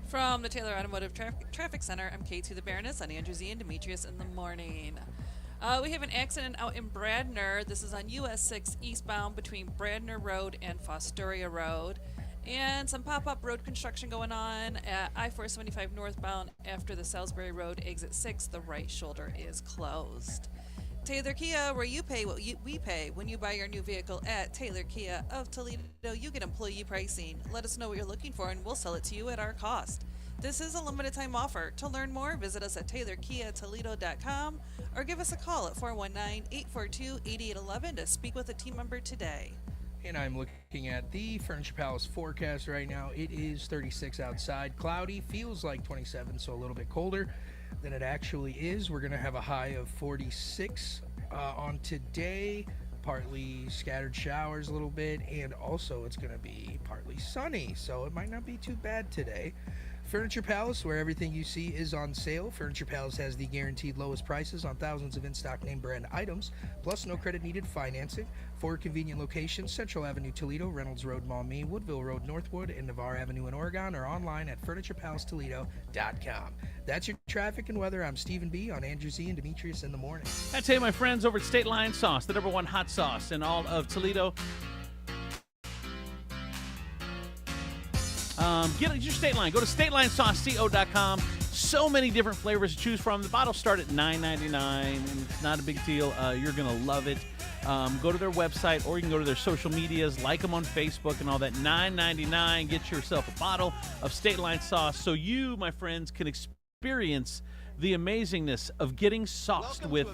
From the Taylor Automotive Traffic Center, I'm K2 the Baroness on Andrew Z and Demetrius in the morning. We have an accident out in Bradner. This is on US 6 eastbound between Bradner Road and Fostoria Road. And some pop-up road construction going on at I-475 northbound after the Salisbury Road exit 6. The right shoulder is closed. Taylor Kia, where you pay what we pay. When you buy your new vehicle at Taylor Kia of Toledo, you get employee pricing. Let us know what you're looking for and we'll sell it to you at our cost. This is a limited time offer. To learn more, visit us at TaylorKiaToledo.com or give us a call at 419-842-8811 to speak with a team member today. And I'm looking at the Furniture Palace forecast right now. It is 36 outside, cloudy, feels like 27, so a little bit colder than it actually is. We're going to have a high of 46 on today, partly scattered showers a little bit, and also it's going to be partly sunny, so it might not be too bad today. Furniture Palace, where everything you see is on sale. Furniture Palace has the guaranteed lowest prices on thousands of in-stock name brand items, plus no credit needed financing. 4 convenient locations: Central Avenue, Toledo, Reynolds Road, Maumee, Woodville Road, Northwood, and Navarre Avenue in Oregon, or online at FurniturePalaceToledo.com. That's your traffic and weather. I'm Stephen B. on Andrew Z and Demetrius in the morning. I tell you, my friends over at State Line Sauce, the #1 hot sauce in all of Toledo. Get your State Line. Go to StatelineSauceCO.com. So many different flavors to choose from. The bottles start at $9.99, and it's not a big deal. You're going to love it. Go to their website, or you can go to their social medias, like them on Facebook and all that. $9.99. Get yourself a bottle of State Line sauce so you, my friends, can experience the amazingness of getting sauced with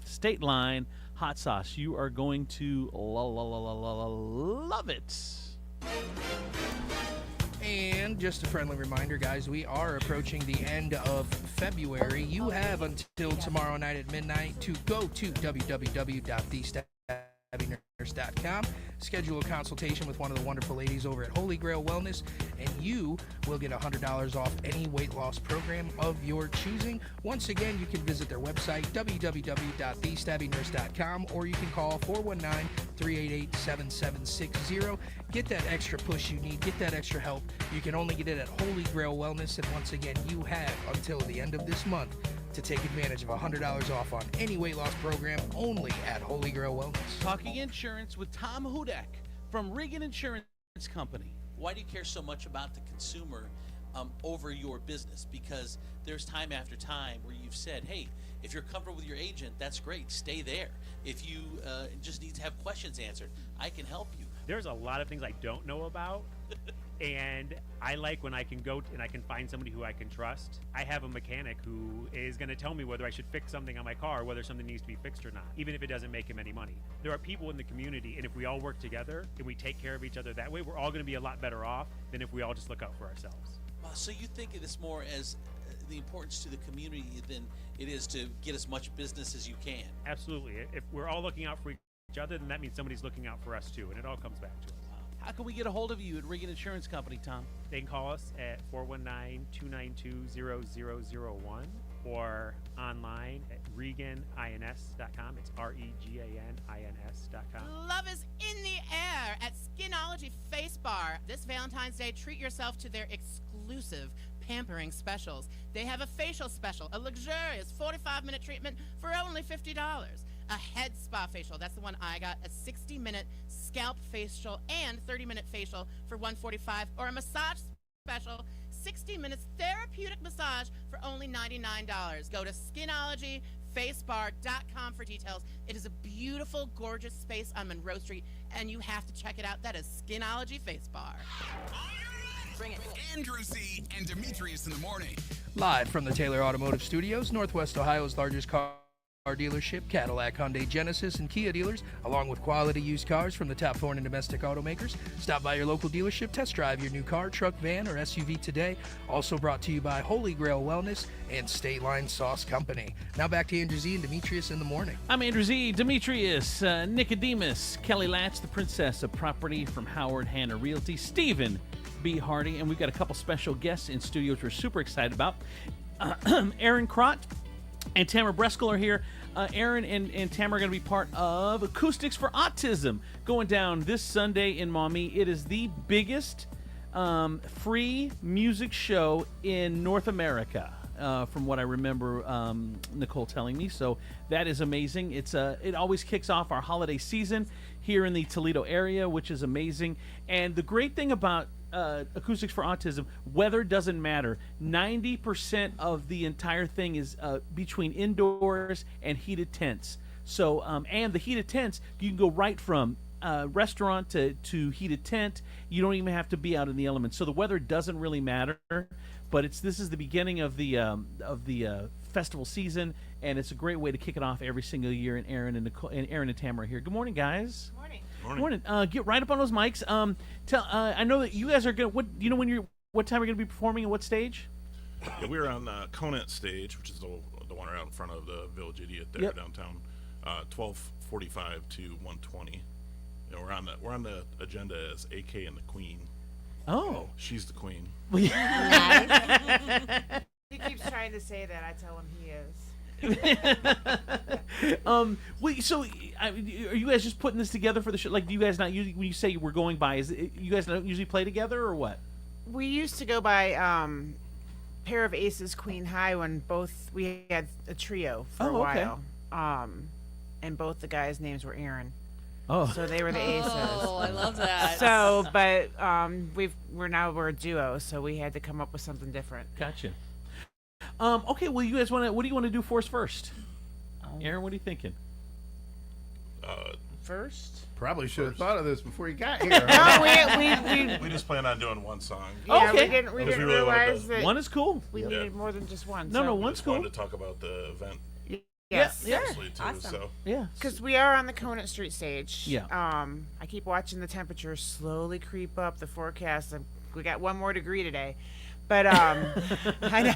State Line hot sauce. You are going to love it. And just a friendly reminder, guys, we are approaching the end of February. You have until tomorrow night at midnight to go to www.thestabbyNurse.com, schedule a consultation with one of the wonderful ladies over at Holy Grail Wellness, and you will get $100 off any weight loss program of your choosing. Once again, you can visit their website, www.thestabbyNurse.com, or you can call 419-388-7760. Get that extra push you need. Get that extra help. You can only get it at Holy Grail Wellness, and once again, you have until the end of this month to take advantage of $100 off on any weight loss program only at Holy Grail Wellness. Talking insurance with Tom Hudak from Regan Insurance Company. Why do you care so much about the consumer over your business? Because there's time after time where you've said, hey, if you're comfortable with your agent, that's great. Stay there. If you just need to have questions answered, I can help you. There's a lot of things I don't know about, and I like when I can go and I can find somebody who I can trust. I have a mechanic who is going to tell me whether I should fix something on my car, whether something needs to be fixed or not, even if it doesn't make him any money. There are people in the community, and if we all work together and we take care of each other that way, we're all going to be a lot better off than if we all just look out for ourselves. So you think of this more as the importance to the community than it is to get as much business as you can? Absolutely. If we're all looking out for each other, then that means somebody's looking out for us too, and it all comes back to us. How can we get a hold of you at Regan Insurance Company, Tom? They can call us at 419-292-0001 or online at reganins.com. It's REGANINS.com. Love is in the air at Skinology Face Bar. This Valentine's Day, treat yourself to their exclusive pampering specials. They have a facial special, a luxurious 45-minute treatment for only $50. A head spa facial, that's the one I got, a 60-minute scalp facial and 30-minute facial for $145, or a massage special, 60 minutes therapeutic massage for only $99. Go to skinologyfacebar.com for details. It is a beautiful, gorgeous space on Monroe Street, and you have to check it out. That is Skinology Face Bar. Bring it. Andrew Z and Demetrius in the morning. Live from the Taylor Automotive Studios, Northwest Ohio's largest car dealership, Cadillac, Hyundai, Genesis, and Kia dealers, along with quality used cars from the top foreign and domestic automakers. Stop by your local dealership, test drive your new car, truck, van, or SUV today. Also brought to you by Holy Grail Wellness and State Line Sauce Company. Now back to Andrew Z and Demetrius in the morning. I'm Andrew Z, Demetrius, Nicodemus, Kelly Latch, the princess of property from Howard Hanna Realty, Stephen B. Hardy, and we've got a couple special guests in studio which we're super excited about. Aaron Crott and Tamara Breskel are here. Aaron and Tamara are going to be part of Acoustics for Autism going down this Sunday in Maumee. It is the biggest free music show in North America, from what I remember Nicole telling me. So that is amazing. It always kicks off our holiday season here in the Toledo area, which is amazing. And the great thing about Acoustics for Autism, weather doesn't matter. 90% of the entire thing is between indoors and heated tents. So, and the heated tents, you can go right from restaurant to heated tent. You don't even have to be out in the elements. So the weather doesn't really matter. But this is the beginning of the festival season, and it's a great way to kick it off every single year. And Aaron and Tamara are here. Good morning, guys. Morning. Get right up on those mics. I know that you guys are what time are you gonna be performing and what stage? Yeah, we're on Conant stage, which is the one right out in front of the Village Idiot there downtown. 12:45 to 1:20. And we're on the agenda as AK and the Queen. Oh, she's the Queen. He keeps trying to say that. I tell him he is. So are you guys just putting this together for the show? Like, do you guys not usually, when you say we're going by, you guys not usually play together or what? We used to go by Pair of Aces, Queen High when we had a trio for a while. And both the guys' names were Aaron. Oh, so they were the Aces. Oh, I love that. So, but we're a duo, so we had to come up with something different. Gotcha. Okay, well, you guys what do you want to do for us first? Aaron, what are you thinking? First? Probably should have thought of this before you got here. No, we just plan on doing one song. Yeah, okay. We didn't realize that one is cool. We needed more than just one. No, one's cool. Wanted to talk about the event. Yes. Too, Awesome. So. Yeah. Because we are on the Conant Street stage. Yeah. I keep watching the temperature slowly creep up. The forecast, I'm we got one more degree today. But I know.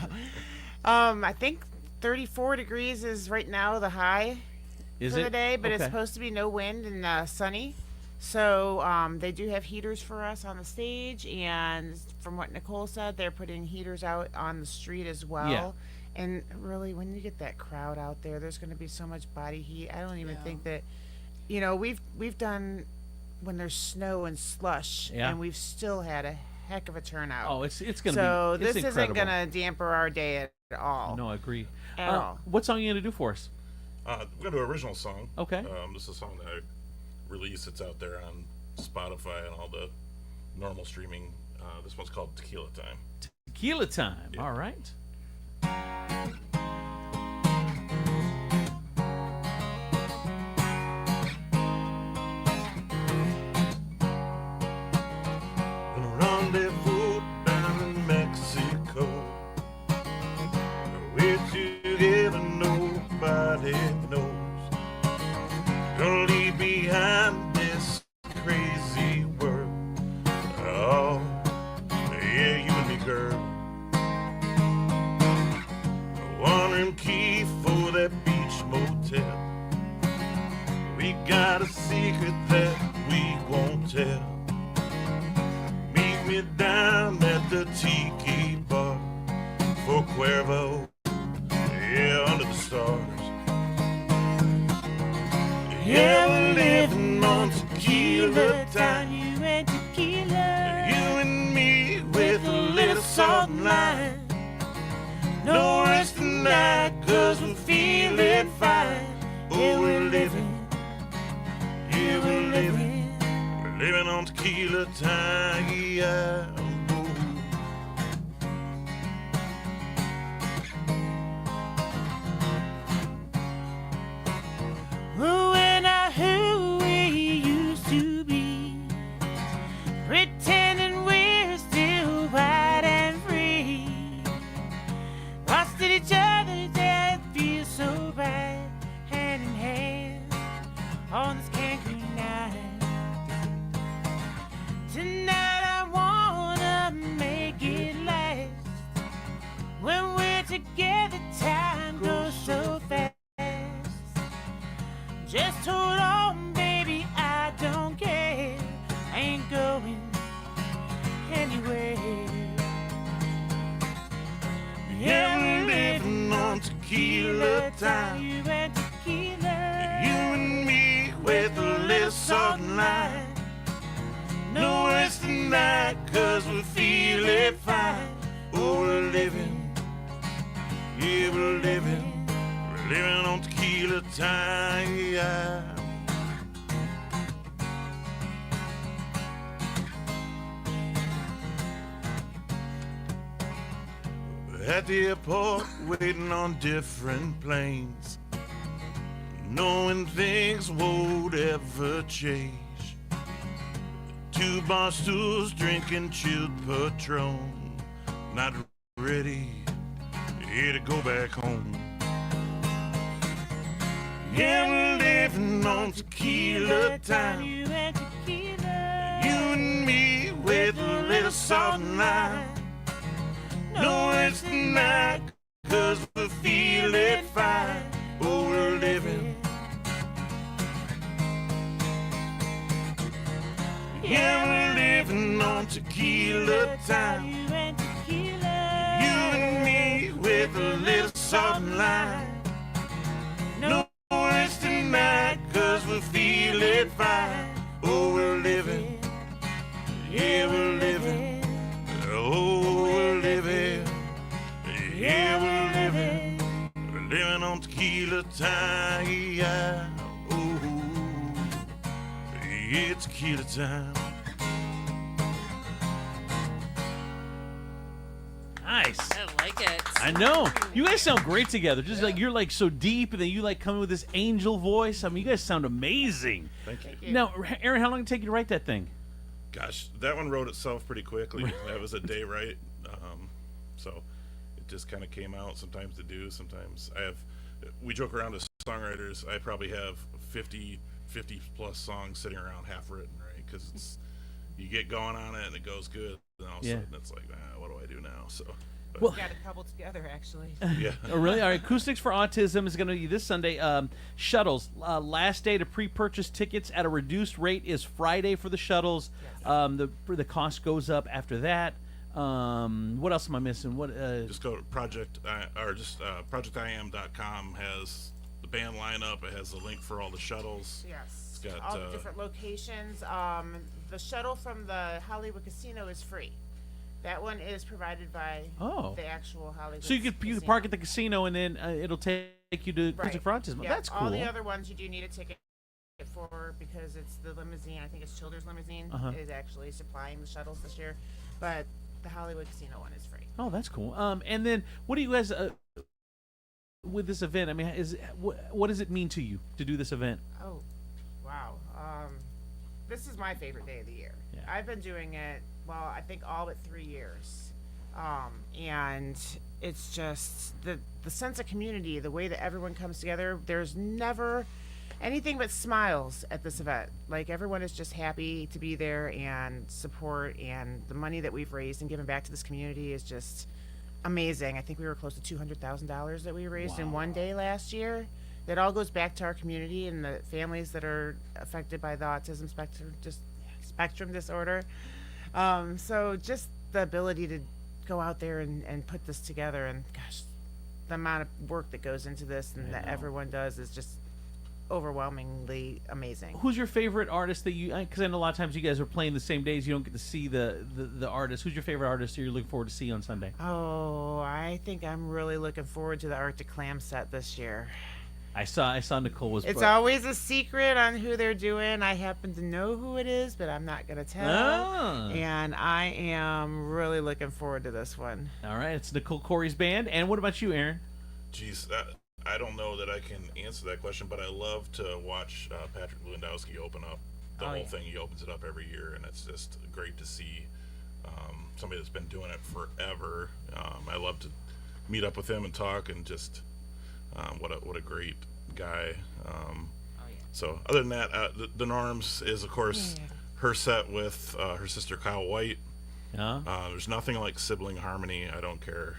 I think 34 degrees is right now the high for the day, but it's supposed to be no wind and sunny. So they do have heaters for us on the stage, and from what Nicole said, they're putting heaters out on the street as well. Yeah. And really, when you get that crowd out there, there's going to be so much body heat. I don't even think that, we've done when there's snow and slush, and we've still had a heck of a turnout. Oh, it's going to be. So It's this isn't going to damper our day at all. No, I agree. At all. What song are you going to do for us? We're going to do an original song. Okay. This is a song that I released. It's out there on Spotify and all the normal streaming. This one's called Tequila Time. Tequila Time. Yeah. All right. Rendezvous down in Mexico. We're together, nobody knows. Gonna leave behind this crazy world. Oh, yeah, you and me, girl. Wandering key for that beach motel. We got a secret that we won't tell. Meet me down at the Tiki Bar for Cuervo, yeah, under the stars. Yeah, we're living on tequila time. You and tequila. You and me with a little salt and lime. No rest tonight, cause we're feeling fine. Oh, we're living, yeah, we're living. We're living on tequila time, yeah. Who and I, who we used to be, pretending we're still wild and free. Lost at each other, that feels so right, hand in hand on this Cancun night. Tonight I wanna make it last. When we're together, time goes so fast. Just hold on, baby, I don't care. I ain't going anywhere. Yeah, we're living on tequila time. You and tequila. You and me with a little salt and lime. No rest tonight, cause we're feeling fine. Oh, we're living, yeah, we're living. We're living on tequila time, yeah. At the airport, waiting on different planes, knowing things won't ever change. 2 bar stools, drinking chilled Patron, not ready, here to go back home. Yeah, we're living on tequila time. You and tequila. You and me with a little salt and lime. No rest tonight, cause we're feeling fine. Oh, we're living. Yeah, we're living on tequila time. You and tequila. You and me with a little salt and lime. No rest tonight, cause we're feeling fine. Oh, we're living. Yeah, we're living. Oh, we're living. Yeah, we're living. We're living on tequila time. Yeah. Oh, it's tequila time. Nice. I like it. I know. You guys sound great together. Just like you're like so deep, and then you like come in with this angel voice. I mean, you guys sound amazing. Thank you. Now, Aaron, how long did it take you to write that thing? Gosh, that one wrote itself pretty quickly. That was a day right. So it just kind of came out. Sometimes to do, sometimes we joke around as songwriters. I probably have 50 plus songs sitting around half written, right? Because you get going on it and it goes good, and all of a sudden it's like, what do I do now? So. Well, got a couple together actually. Yeah. Oh, really? All right. Acoustics for Autism is going to be this Sunday. Shuttles. Last day to pre-purchase tickets at a reduced rate is Friday for the shuttles. Yes. The cost goes up after that. What else am I missing? What? Just go to projectim.com has the band lineup. It has the link for all the shuttles. Yes. It's got all the different locations. The shuttle from the Hollywood Casino is free. That one is provided by the actual Hollywood. So you could park at the casino and then it'll take you to Acoustics for Autism. Yeah. That's cool. All the other ones you do need a ticket for because it's the limousine. I think it's Childers Limousine is actually supplying the shuttles this year, but the Hollywood Casino one is free. Oh, that's cool. And then what do you guys with this event? I mean, what does it mean to you to do this event? Oh, wow. This is my favorite day of the year. Yeah. I've been doing it, well, I think all but 3 years. And it's just the sense of community, the way that everyone comes together. There's never anything but smiles at this event. Like, everyone is just happy to be there and support, and the money that we've raised and given back to this community is just amazing. I think we were close to $200,000 that we raised in one day last year. That all goes back to our community and the families that are affected by the autism spectrum disorder. So just the ability to go out there and put this together, and gosh, the amount of work that goes into this and that everyone does is just overwhelmingly amazing. Who's your favorite artist that you? Because I know a lot of times you guys are playing the same days, you don't get to see the artist. Who's your favorite artist that you're looking forward to see on Sunday? Oh, I think I'm really looking forward to the Arctic Clam set this year. I saw Nicole was. It's always a secret on who they're doing. I happen to know who it is, but I'm not gonna tell. And I am really looking forward to this one. All right, it's Nicole Corey's band. And what about you, Aaron? Geez, I don't know that I can answer that question, but I love to watch Patrick Lewandowski open up the whole thing. He opens it up every year, and it's just great to see somebody that's been doing it forever. I love to meet up with him and talk, and just what a great guy. So other than that, the Norms is, of course, her set with her sister Kyle White. There's nothing like sibling harmony. I don't care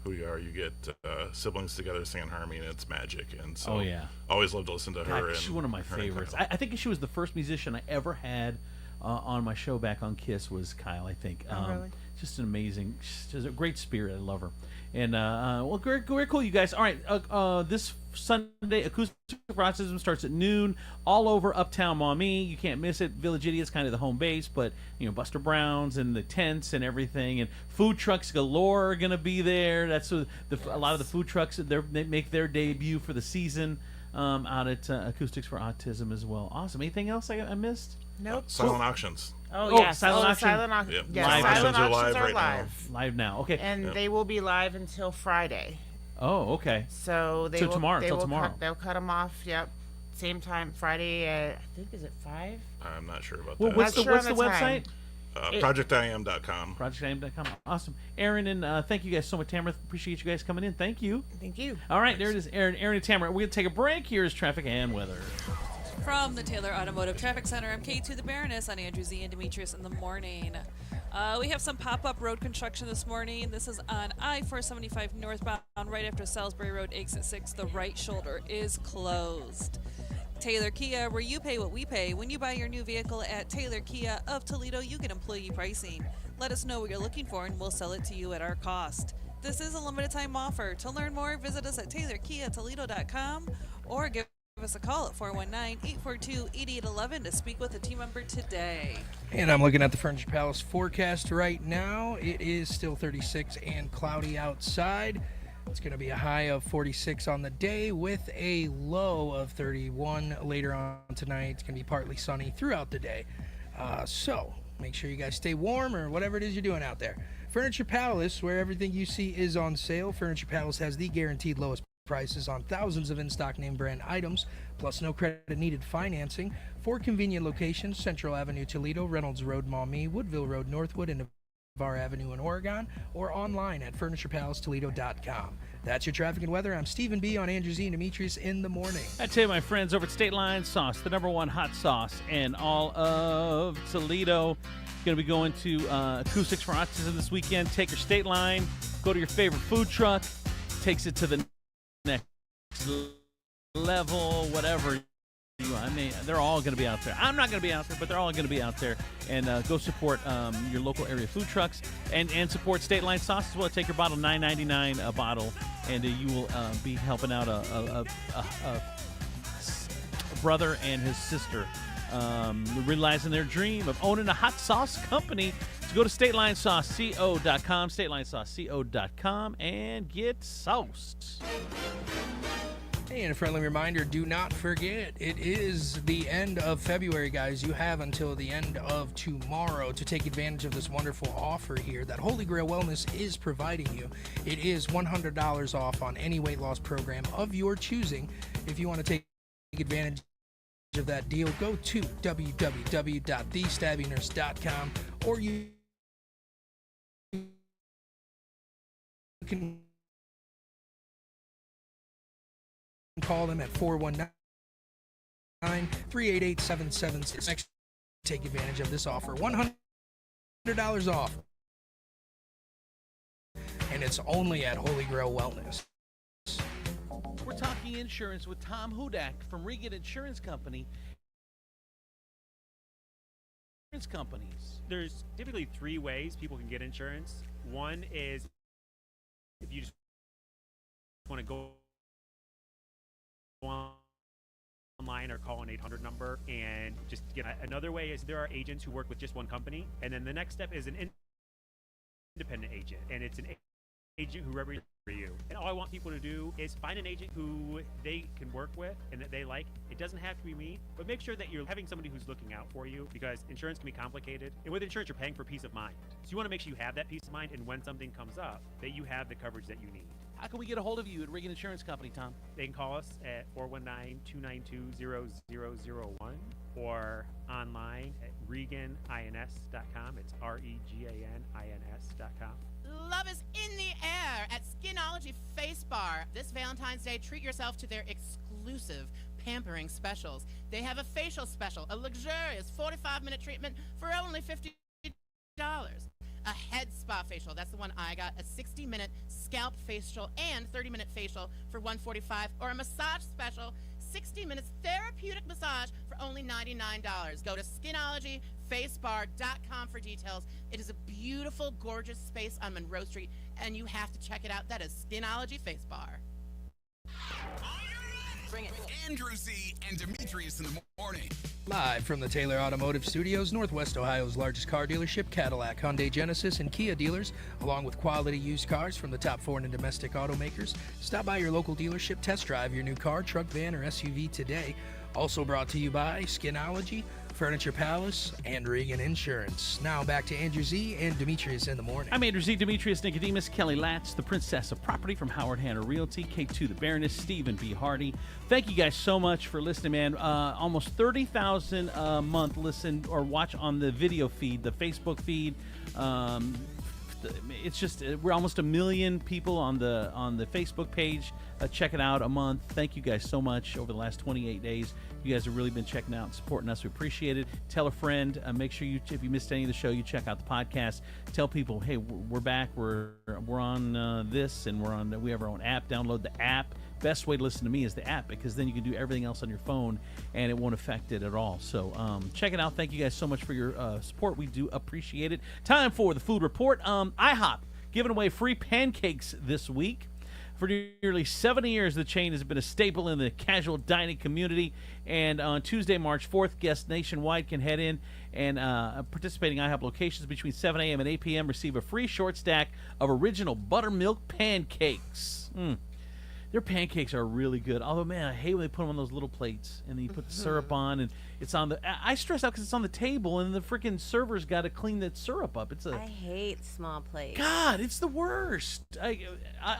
who you are, you get siblings together singing harmony, and it's magic. And so always love to listen to her. She's one of my favorites. I think she was the first musician I ever had on my show back on KISS was Kyle, I think. Really? Just an amazing, just a great spirit. I love her. And well, very cool, you guys. All right, this Sunday, Acoustic for Autism starts at noon, all over Uptown Maumee. You can't miss it. Village Idiot's kind of the home base, but you know, Buster Brown's and the tents and everything, and food trucks galore are gonna be there. That's a lot of the food trucks they make their debut for the season out at Acoustics for Autism as well. Awesome. Anything else I missed? Nope. Silent auctions. Oh, yes. Silent auction. Silent auction. Yep. Yes, Silent silent auctions auctions are right live. Live now. Okay. And they will be live until Friday. Oh, okay. So they So will, tomorrow, they till will tomorrow. They'll cut them off. Yep. Same time Friday. I think is it 5? I'm not sure about Well, that. what's the time. website? ProjectIam.com. ProjectIam.com. Awesome. Aaron and thank you guys so much. Tamara, appreciate you guys coming in. Thank you. Thank you. All right, there it is. Aaron and Tamara. We're going to take a break. Here's traffic and weather. From the Taylor Automotive Traffic Center, I'm K2 the Baroness on Andrew Z and Demetrius in the morning. We have some pop-up road construction this morning. This is on I-475 northbound right after Salisbury Road, exit 6. The right shoulder is closed. Taylor Kia, where you pay what we pay. When you buy your new vehicle at Taylor Kia of Toledo, you get employee pricing. Let us know what you're looking for and we'll sell it to you at our cost. This is a limited time offer. To learn more, visit us at TaylorKiaToledo.com or give us a call at 419-842-8811 to speak with a team member today. And I'm looking at the Furniture Palace forecast right now. It is still 36 and cloudy outside. It's going to be a high of 46 on the day with a low of 31 later on tonight. It's going to be partly sunny throughout the day. So make sure you guys stay warm or whatever it is you're doing out there. Furniture Palace, where everything you see is on sale. Furniture Palace has the guaranteed lowest prices on thousands of in-stock name brand items, plus no credit needed financing. 4 convenient locations: Central Avenue, Toledo, Reynolds Road, Maumee, Woodville Road, Northwood, and Avenue in Oregon, or online at FurniturePalaceToledo.com. That's your traffic and weather. I'm Stephen B. on Andrew Z and Demetrius in the morning. I tell you, my friends over at State Line Sauce, the #1 hot sauce in all of Toledo. Going to be going to Acoustics for Autism this weekend. Take your State Line, go to your favorite food truck, takes it to the next level, whatever. I mean, they're all going to be out there. I'm not going to be out there, but they're all going to be out there. And go support your local area food trucks and support State Line Sauce as well. Take your bottle, $9.99 a bottle, and you will be helping out a brother and his sister realizing their dream of owning a hot sauce company. So go to StatelineSauceCO.com, StatelineSauceCO.com, and get sauced. And a friendly reminder, do not forget, it is the end of February, guys. You have until the end of tomorrow to take advantage of this wonderful offer here that Holy Grail Wellness is providing you. It is $100 off on any weight loss program of your choosing. If you want to take advantage of that deal, go to www.thestabbyNurse.com, or you can call them at 419-388-7766. Take advantage of this offer. $100 off. And it's only at Holy Grail Wellness. We're talking insurance with Tom Hudak from Regan Insurance Company. Insurance companies. There's typically 3 ways people can get insurance. One is if you just want to go online or call an 800 number and just get another way is there are agents who work with just one company, and then the next step is an independent agent, and it's an agent who represents you. And all I want people to do is find an agent who they can work with and that they like. It doesn't have to be me, but make sure that you're having somebody who's looking out for you, because insurance can be complicated, and with insurance you're paying for peace of mind. So you want to make sure you have that peace of mind, and when something comes up that you have the coverage that you need. How can we get a hold of you at Regan Insurance Company, Tom? They can call us at 419-292-0001 or online at ReganINS.com. It's REGANINS.com. Love is in the air at Skinology Face Bar. This Valentine's Day, treat yourself to their exclusive pampering specials. They have a facial special, a luxurious 45-minute treatment for only $50. A head spa facial, that's the one I got, a 60-minute scalp facial and 30-minute facial for $145, or a massage special, 60 minutes therapeutic massage for only $99. Go to skinologyfacebar.com for details. It is a beautiful, gorgeous space on Monroe Street, and you have to check it out. That is Skinology Face Bar. Bring it. Andrew Z and Demetrius in the morning. Live from the Taylor Automotive Studios, Northwest Ohio's largest car dealership, Cadillac, Hyundai, Genesis, and Kia dealers, along with quality used cars from the top foreign and domestic automakers. Stop by your local dealership, test drive your new car, truck, van, or SUV today. Also brought to you by Skinology, Furniture Palace, and Regan Insurance. Now back to Andrew Z and Demetrius in the morning. I'm Andrew Z, Demetrius Nicodemus, Kelly Latz, the Princess of Property from Howard Hanna Realty, K2 the Baroness, Stephen B. Hardy. Thank you guys so much for listening, man. Almost 30,000 a month listen or watch on the video feed, the Facebook feed. It's just we're almost 1 million people on the Facebook page. Check it out a month. Thank you guys so much over the last 28 days. You guys have really been checking out and supporting us. We appreciate it. Tell a friend. Make sure if you missed any of the show, you check out the podcast. Tell people, hey, we're back. We're on this, and we have our own app. Download the app. Best way to listen to me is the app, because then you can do everything else on your phone and it won't affect it at all. So check it out. Thank you guys so much for your support. We do appreciate it. Time for the food report. IHOP giving away free pancakes this week. For nearly 70 years, the chain has been a staple in the casual dining community. And on Tuesday, March 4th, guests nationwide can head in and participating IHOP locations between 7 a.m. and 8 p.m. receive a free short stack of original buttermilk pancakes. Their pancakes are really good. Although, man, I hate when they put them on those little plates and then you put the syrup on and it's on the. I stress out because it's on the table and the freaking server's got to clean that syrup up. I hate small plates. God, it's the worst. I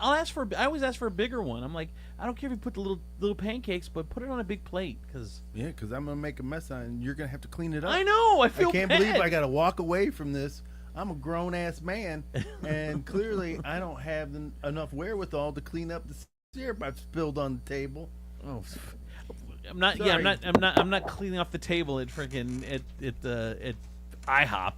always ask for a bigger one. I'm like, I don't care if you put the little pancakes, but put it on a big plate because I'm gonna make a mess on it and you're gonna have to clean it up. I know. I feel I can't bad. believe I gotta walk away from this I'm a grown ass man, and clearly I don't have enough wherewithal to clean up the syrup I've spilled on the table. Oh, I'm not. Sorry. Yeah, I'm not cleaning off the table at freaking at IHOP.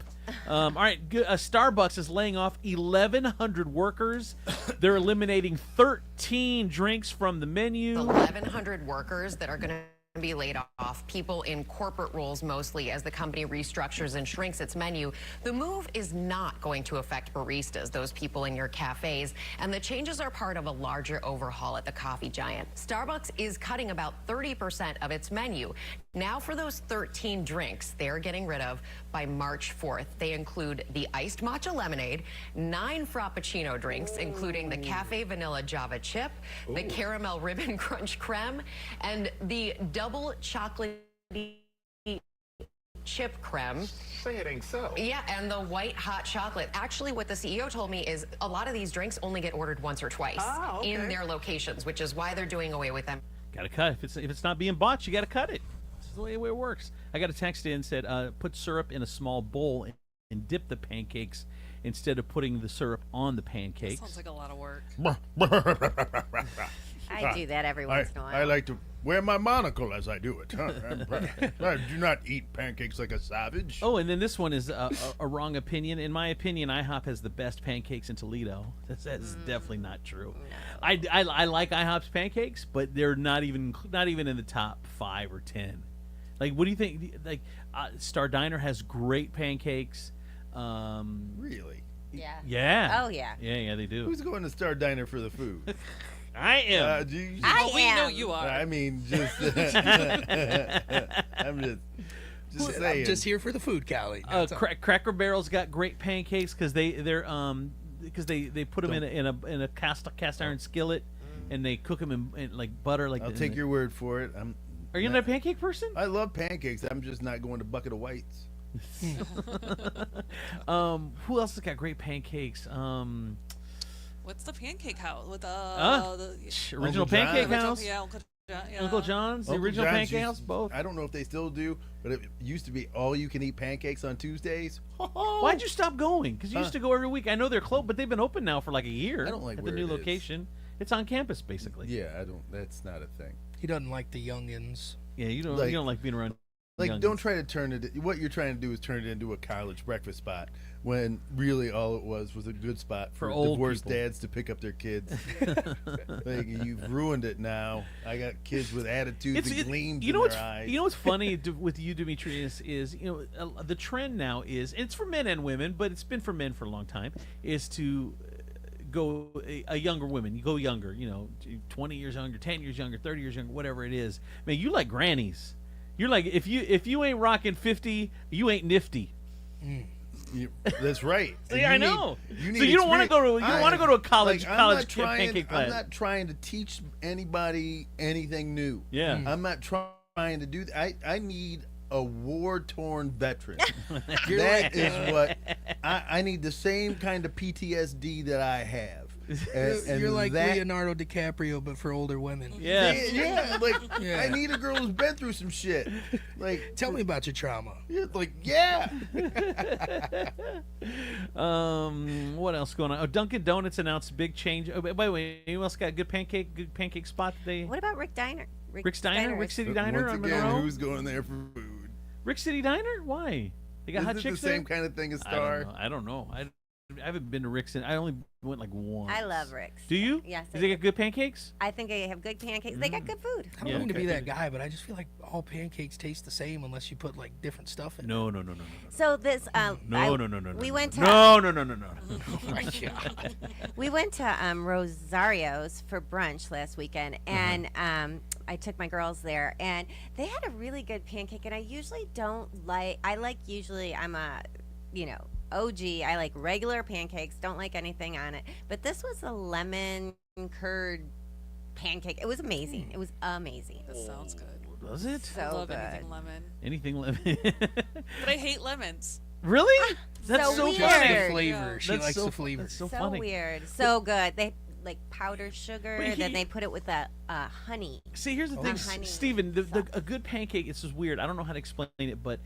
All right, Starbucks is laying off 1,100 workers. They're eliminating 13 drinks from the menu. 1,100 workers that are going to be laid off, people in corporate roles mostly, as the company restructures and shrinks its menu. The move is not going to affect baristas, those people in your cafes, and the changes are part of a larger overhaul at the coffee giant. Starbucks is cutting about 30% of its menu. Now for those 13 drinks they're getting rid of by March 4th. They include the iced matcha lemonade, 9 frappuccino drinks, including the cafe vanilla java chip, the caramel ribbon crunch creme, and the double chocolate chip creme. Say it ain't so. Yeah, and the white hot chocolate. Actually, what the CEO told me is a lot of these drinks only get ordered once or twice in their locations, which is why they're doing away with them. Got to cut. If it's not being bought, you got to cut it. This is the way it works. I got a text in said, put syrup in a small bowl and dip the pancakes instead of putting the syrup on the pancakes. Sounds like a lot of work. I do that every once in a while. I like to wear my monocle as I do it. I do not eat pancakes like a savage. Oh, and then this one is a wrong opinion. In my opinion, IHOP has the best pancakes in Toledo. That's definitely not true. No. I like IHOP's pancakes, but they're not even in the top 5 or 10. Like, what do you think? Like, Star Diner has great pancakes. Really? Yeah. Yeah. Oh yeah. Yeah, they do. Who's going to Star Diner for the food? I am. We know you are. I mean, just I'm just saying. I'm just here for the food, Callie. Cracker Barrel's got great pancakes because they put them in a cast iron skillet and they cook them in like butter. Like I'll take your word for it. Are you not a pancake person? I love pancakes. I'm just not going to Bucket of Whites. Who else has got great pancakes? What's the pancake house with the original pancake house? Yeah, Uncle John's, the Uncle original John's pancake house, both. I don't know if they still do, but it used to be all you can eat pancakes on Tuesdays. Why'd you stop going? Because you used to go every week. I know they're closed, but they've been open now for like a year. I don't like at where the new it is. location. It's on campus, basically. Yeah, I don't. That's not a thing. He doesn't like the youngins. Yeah, you don't like being around. Like, youngins. don't try to turn it. What you're trying to do is turn it into a college breakfast spot when really all it was a good spot for old divorced people. dads to pick up their kids. Like, you've ruined it now. I got kids with attitudes and gleams in their eyes. You know what's funny with you, Demetrius, is the trend now is, and it's for men and women, but it's been for men for a long time, is to go a younger woman. You go younger, 20 years younger, 10 years younger, 30 years younger, whatever it is. Man, you like grannies. You're like, if you ain't rocking 50, you ain't nifty. That's right. See, I know. You need so you don't want to go to a college pancake class. I'm not trying to teach anybody anything new. Yeah. I'm not trying to do that. I need a war-torn veteran. That is what I need. The same kind of PTSD that I have. And You're like that, Leonardo DiCaprio, but for older women. Yeah. I need a girl who's been through some shit. Like, tell me about your trauma. Yeah. What else going on? Oh, Dunkin' Donuts announced a big change. Oh, by the way, anyone else got a good pancake spot today? What about Rick Diner? Rick's Diner? Rick City Diner on Once again, Monroe? who's going there for food? Rick City Diner? Why? They got Isn't hot it chicks the same there? kind of thing as Star? I don't know. I haven't been to Rick's. I only went like once. I love Rick's. Do you? Yes. Do they get good pancakes? I think they have good pancakes. They got good food. I don't mean to be that guy, but I just feel like all pancakes taste the same unless you put like different stuff in. No. So this. No. We went to. No. Oh my God. We went to Rosario's for brunch last weekend, and I took my girls there, and they had a really good pancake. And I usually don't like. I'm a, OG. I like regular pancakes. Don't like anything on it. But this was a lemon curd pancake. It was amazing. It was amazing. That sounds good. Does it? So I love good. anything lemon. Anything lemon? But I hate lemons. Really? That's so so weird. funny. The flavor. She likes the flavor. That's so So funny. weird. So good. They like powdered sugar. But Then they put it with a honey. See, here's the thing, honey Steven, a good pancake, it's just weird. I don't know how to explain it, but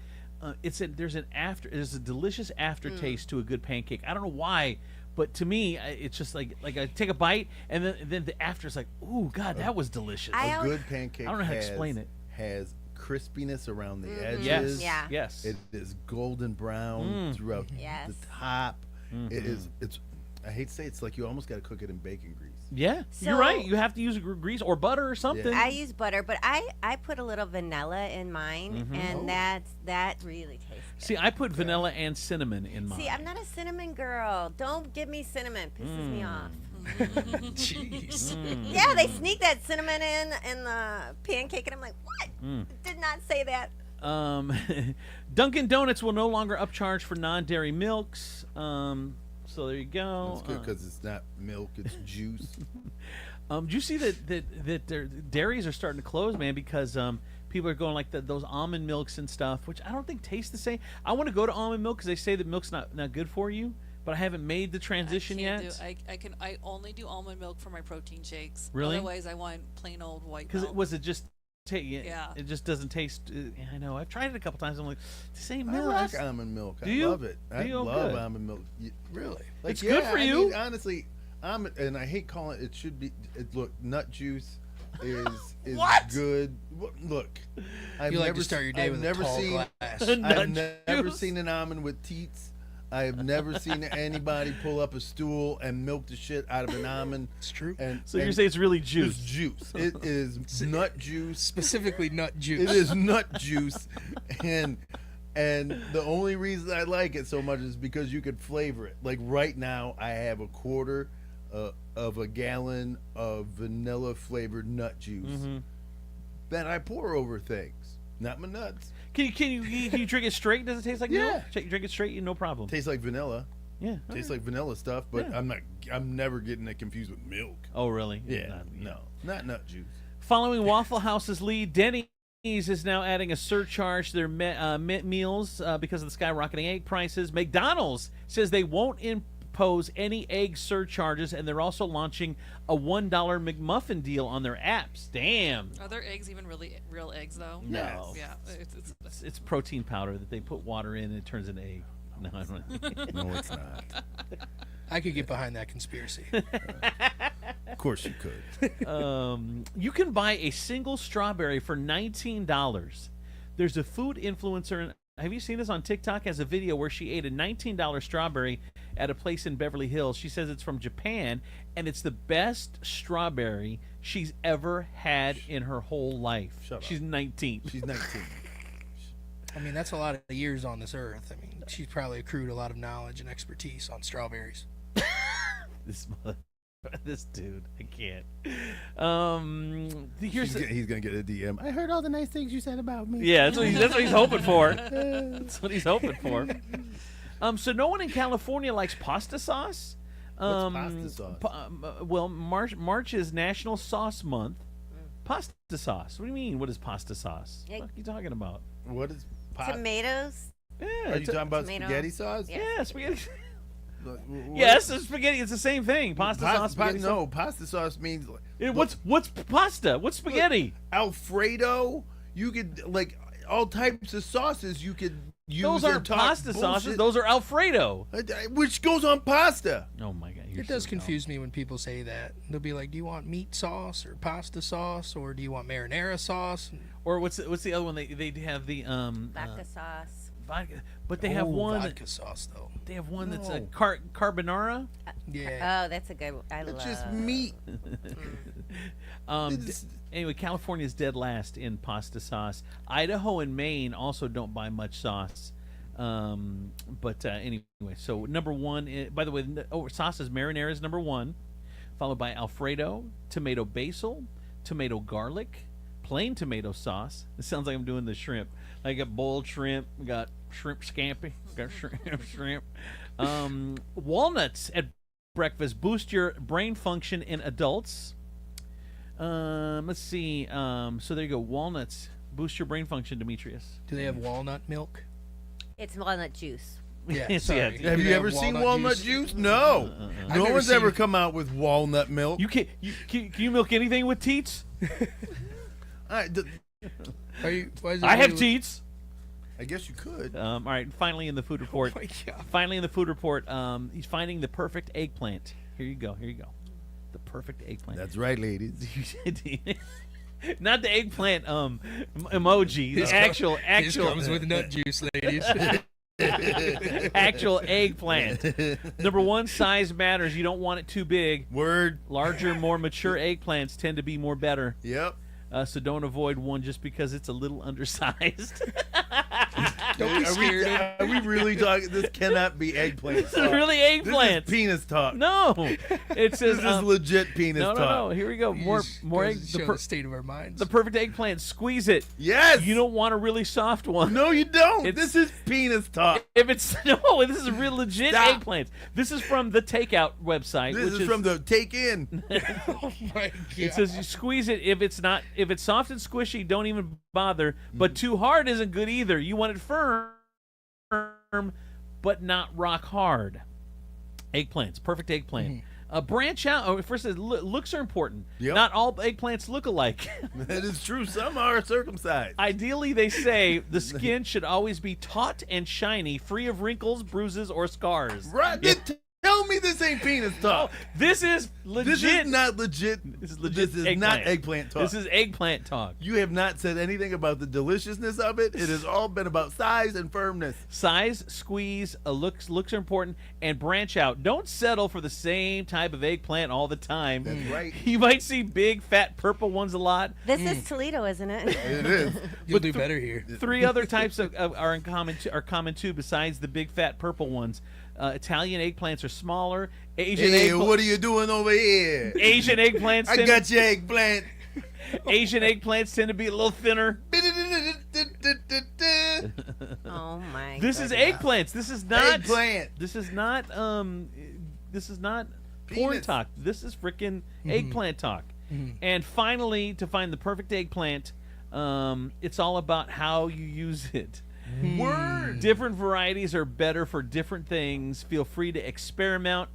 there's a delicious aftertaste to a good pancake. I don't know why, but to me, it's just like I take a bite and then the after is like, ooh, God, that was delicious. A good pancake. I don't know how to explain it. Has crispiness around the edges. Yes. Yeah. Yes. It is golden brown throughout the top. It is. It's. I hate to say it's like you almost got to cook it in bacon grease. Yeah, you're right. You have to use grease or butter or something. I use butter, but I put a little vanilla in mine, and that really tastes good. See, I put vanilla and cinnamon in mine. See, I'm not a cinnamon girl. Don't give me cinnamon. Pisses me off. Jeez. Yeah, they sneak that cinnamon in the pancake, and I'm like, what? Did not say that. Dunkin' Donuts will no longer upcharge for non-dairy milks. So there you go. That's good because it's not milk; it's juice. Do you see that their dairies are starting to close, man? Because people are going like those almond milks and stuff, which I don't think taste the same. I want to go to almond milk because they say that milk's not good for you, but I haven't made the transition yet. I only do almond milk for my protein shakes. Really? Otherwise, I want plain old white milk. Because was it just? Yeah. It just doesn't taste. I know. I've tried it a couple times. I'm like, this ain't I milk. like almond milk. Do I you? love it. I love almond milk. Really? Like, It's good for you. mean, honestly, and I hate calling it. It should be. Look, nut juice is What? good. Look, I've You like never to start your day I've with a never tall seen. glass. I've Nut never juice. seen an almond with teats. I have never seen anybody pull up a stool and milk the shit out of an almond. It's true. So you're saying it's really juice? It's juice. It is nut juice. Specifically nut juice. It is nut juice, and the only reason I like it so much is because you could flavor it. Like right now, I have a quarter of a gallon of vanilla flavored nut juice that I pour over things, not my nuts. Can you drink it straight? Does it taste like milk? Yeah. You drink it straight, no problem. Tastes like vanilla. Yeah. Tastes like vanilla stuff, but Yeah. I'm never getting it confused with milk. Oh, really? Yeah. Not nut juice. Following Waffle House's lead, Denny's is now adding a surcharge to their meals because of the skyrocketing egg prices. McDonald's says they won't impose any egg surcharges, and they're also launching a $1 McMuffin deal on their apps. Damn. Are their eggs even really real eggs though? No. Yeah. It's protein powder that they put water in and it turns into egg. No, I don't. No, it's not. I could get behind that conspiracy. Of course you could. You can buy a single strawberry for $19. There's a food influencer. Have you seen this on TikTok? Has a video where she ate a $19 strawberry at a place in Beverly Hills. She says it's from Japan, and it's the best strawberry she's ever had in her whole life. She's 19. She's 19. I mean, that's a lot of years on this earth. I mean, she's probably accrued a lot of knowledge and expertise on strawberries. This dude, I can't. He's gonna get a DM. I heard all the nice things you said about me. Yeah, that's what he's hoping for. That's what he's hoping for. So no one in California likes pasta sauce. What's pasta sauce? Well, March is National Sauce Month. Pasta sauce. What do you mean? What is pasta sauce? What are you talking about? What is tomatoes? Yeah. Are you talking about tomato. spaghetti sauce? Yeah, spaghetti. Yes, it's spaghetti. It's the same thing. Pasta sauce. Spaghetti sauce. Pasta sauce means. What's pasta? What's spaghetti? Alfredo. You could like all types of sauces. You could use. Those aren't pasta sauces. Those are Alfredo, which goes on pasta. Oh my god! It does confuse me when people say that. They'll be like, "Do you want meat sauce or pasta sauce, or do you want marinara sauce?" Or what's the other one? They have the vodka sauce. Vodka, but they have one vodka sauce though. They have one that's a carbonara. Yeah. Oh, that's a good one. I love. It's just meat. Anyway, California's dead last in pasta sauce. Idaho and Maine also don't buy much sauce. But anyway, so number one. By the way, sauces marinara is number one, followed by Alfredo, tomato basil, tomato garlic, plain tomato sauce. It sounds like I'm doing the shrimp. I got boiled shrimp, got shrimp scampi, got shrimp. Walnuts at breakfast boost your brain function in adults. Let's see. So there you go. Walnuts boost your brain function, Demetrius. Do they have walnut milk? It's walnut juice. Yeah, sorry. Have you ever seen walnut juice? No. No one's ever come out with walnut milk. You can't. Can you milk anything with teats? Are you, I have teats. I guess you could. All right, finally in the food report. Oh my God. Finally in the food report, he's finding the perfect eggplant. Here you go. The perfect eggplant. That's right, ladies. Not the eggplant emoji. The actual This comes with nut juice, ladies. actual eggplant. Number one, size matters. You don't want it too big. Word. Larger, more mature eggplants tend to be more better. Yep. So don't avoid one just because it's a little undersized. Don't be scared. Are we really talking? This cannot be eggplant This talk. is really eggplant. This is penis talk. No, it says This is legit penis talk. No. Here we go. More egg. The state of our minds. The perfect eggplant. Squeeze it. Yes. You don't want a really soft one. No, you don't. This is penis talk. If it's this is real legit eggplant. This is from the Takeout website. This is from the Take In. Oh my God. It says you squeeze it. If it's soft and squishy, don't even bother. But too hard isn't good either. You want it firm, but not rock hard. Eggplants, perfect eggplant. Branch out. First, looks are important. Yep. Not all eggplants look alike. That is true. Some are circumcised. Ideally, they say the skin should always be taut and shiny, free of wrinkles, bruises, or scars. Right. Tell me this ain't penis talk. This is legit. This is not legit. This is legit. This is not eggplant talk. This is eggplant talk. You have not said anything about the deliciousness of it. It has all been about size and firmness. Size, squeeze, looks are important, and branch out. Don't settle for the same type of eggplant all the time. That's right. You might see big, fat, purple ones a lot. This is Toledo, isn't it? It is. You'll do better here. 3 other types are common too, besides the big, fat, purple ones. Italian eggplants are smaller. Hey, what are you doing over here? Asian eggplants. I got your eggplant. Asian eggplants tend to be a little thinner. Oh my. This is eggplants. This is not eggplant. This is not porn talk. This is freaking eggplant talk. And finally, to find the perfect eggplant, it's all about how you use it. Word. Different varieties are better for different things. Feel free to experiment,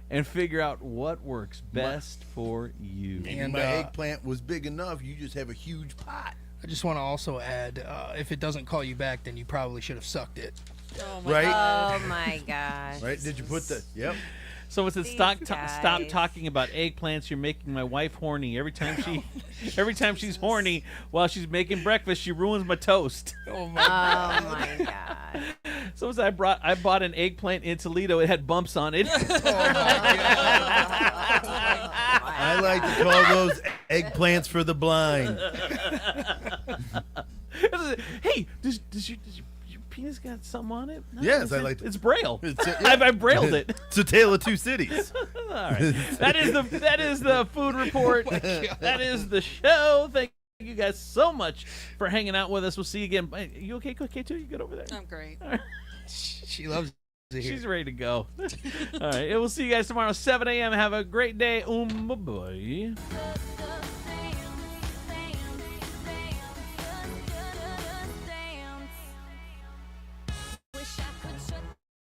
and figure out what works best for you. And my eggplant was big enough. You just have a huge pot. I just want to also add, if it doesn't call you back, then you probably should have sucked it. Oh my Right? Oh my gosh. Right? Did you put the? Yep. So it says These stop guys. talking about eggplants. You're making my wife horny. Every time she's horny while she's making breakfast, she ruins my toast. Oh my Oh my god. So I bought an eggplant in Toledo. It had bumps on it. I like to call those eggplants for the blind. Hey, does your penis got something on it? No, Yes, I like. It's braille. It's I brailled it. It's a tale of two cities. All right. That is the food report. That is the show. Thank you guys so much for hanging out with us. We'll see you again. You okay, K2? You good over there? I'm great. All right. She loves it here. She's ready to go. All right. And we'll see you guys tomorrow, 7 a.m. Have a great day. Bye.